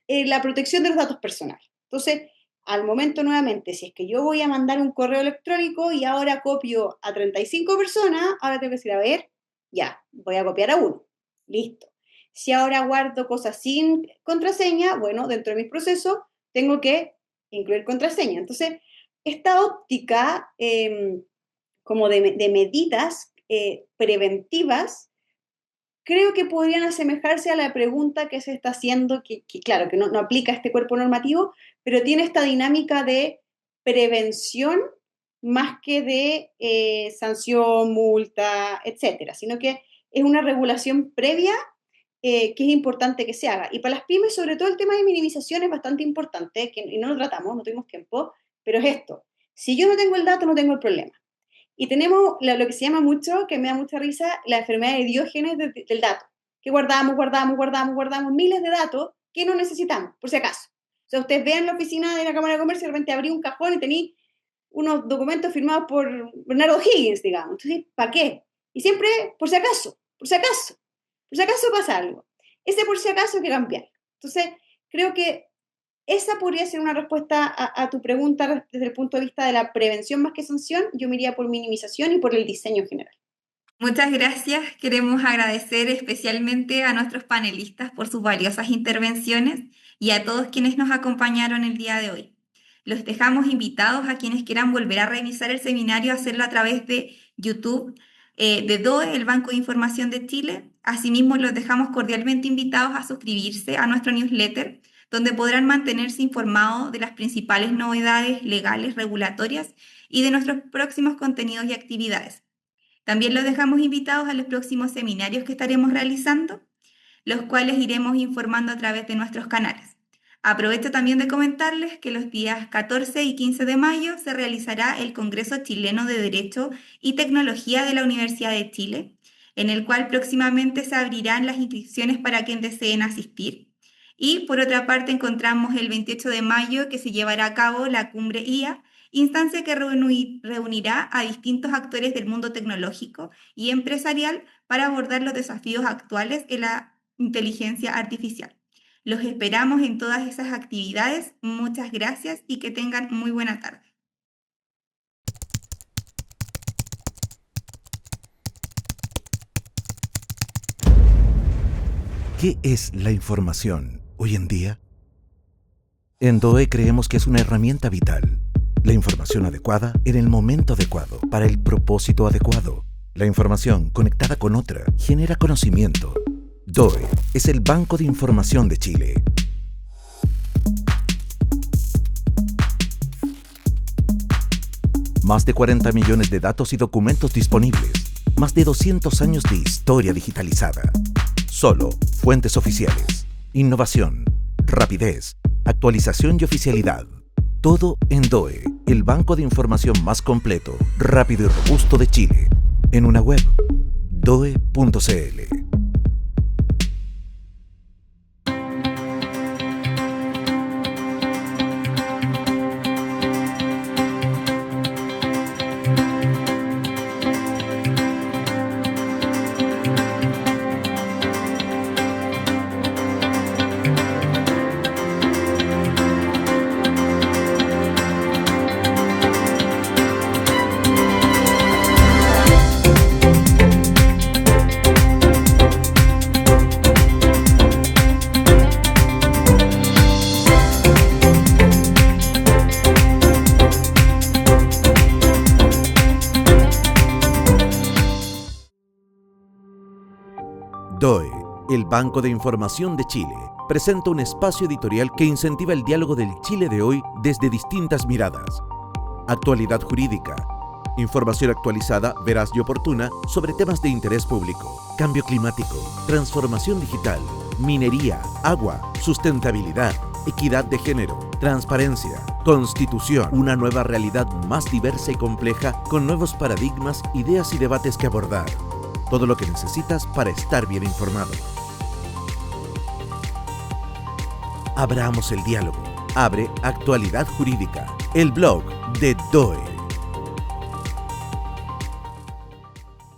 la protección de los datos personales. Entonces, al momento nuevamente, si es que yo voy a mandar un correo electrónico y ahora copio a 35 personas, ahora tengo que decir, a ver, ya, voy a copiar a uno. Listo. Si ahora guardo cosas sin contraseña, bueno, dentro de mis procesos tengo que incluir contraseña. Entonces, esta óptica como de medidas preventivas creo que podrían asemejarse a la pregunta que se está haciendo, que claro, que no aplica a este cuerpo normativo, pero tiene esta dinámica de prevención más que de sanción, multa, etcétera, sino que es una regulación previa que es importante que se haga. Y para las pymes, sobre todo el tema de minimización es bastante importante, y no lo tratamos, no tuvimos tiempo, pero es esto. Si yo no tengo el dato, no tengo el problema. Y tenemos lo que se llama mucho, que me da mucha risa, la enfermedad de Diógenes del dato, que guardamos miles de datos que no necesitamos, por si acaso. O sea, ustedes vean la oficina de la Cámara de Comercio, de repente abrí un cajón y tenéis unos documentos firmados por Bernardo Higgins, digamos. Entonces, ¿para qué? Y siempre, por si acaso pasa algo. Ese por si acaso hay que cambiar. Entonces, creo que esa podría ser una respuesta a tu pregunta desde el punto de vista de la prevención más que sanción. Yo me iría por minimización y por el diseño general. Muchas gracias. Queremos agradecer especialmente a nuestros panelistas por sus valiosas intervenciones y a todos quienes nos acompañaron el día de hoy. Los dejamos invitados a quienes quieran volver a revisar el seminario, a hacerlo a través de YouTube de DOE, el Banco de Información de Chile. Asimismo, los dejamos cordialmente invitados a suscribirse a nuestro newsletter, donde podrán mantenerse informados de las principales novedades legales, regulatorias y de nuestros próximos contenidos y actividades. También los dejamos invitados a los próximos seminarios que estaremos realizando, los cuales iremos informando a través de nuestros canales. Aprovecho también de comentarles que los días 14 y 15 de mayo se realizará el Congreso Chileno de Derecho y Tecnología de la Universidad de Chile, en el cual próximamente se abrirán las inscripciones para quienes deseen asistir. Y por otra parte encontramos el 28 de mayo que se llevará a cabo la Cumbre IA, instancia que reunirá a distintos actores del mundo tecnológico y empresarial para abordar los desafíos actuales en la inteligencia artificial. Los esperamos en todas esas actividades. Muchas gracias y que tengan muy buena tarde. ¿Qué es la información hoy en día? En DOE creemos que es una herramienta vital. La información adecuada en el momento adecuado, para el propósito adecuado. La información conectada con otra genera conocimiento. DOE es el Banco de Información de Chile. Más de 40 millones de datos y documentos disponibles. Más de 200 años de historia digitalizada. Solo fuentes oficiales. Innovación, rapidez, actualización y oficialidad. Todo en DOE, el banco de información más completo, rápido y robusto de Chile. En una web, doe.cl. DOE, el Banco de Información de Chile, presenta un espacio editorial que incentiva el diálogo del Chile de hoy desde distintas miradas. Actualidad jurídica, información actualizada, veraz y oportuna sobre temas de interés público, cambio climático, transformación digital, minería, agua, sustentabilidad, equidad de género, transparencia, constitución, una nueva realidad más diversa y compleja con nuevos paradigmas, ideas y debates que abordar. Todo lo que necesitas para estar bien informado. Abramos el diálogo. Abre Actualidad Jurídica, el blog de DOE.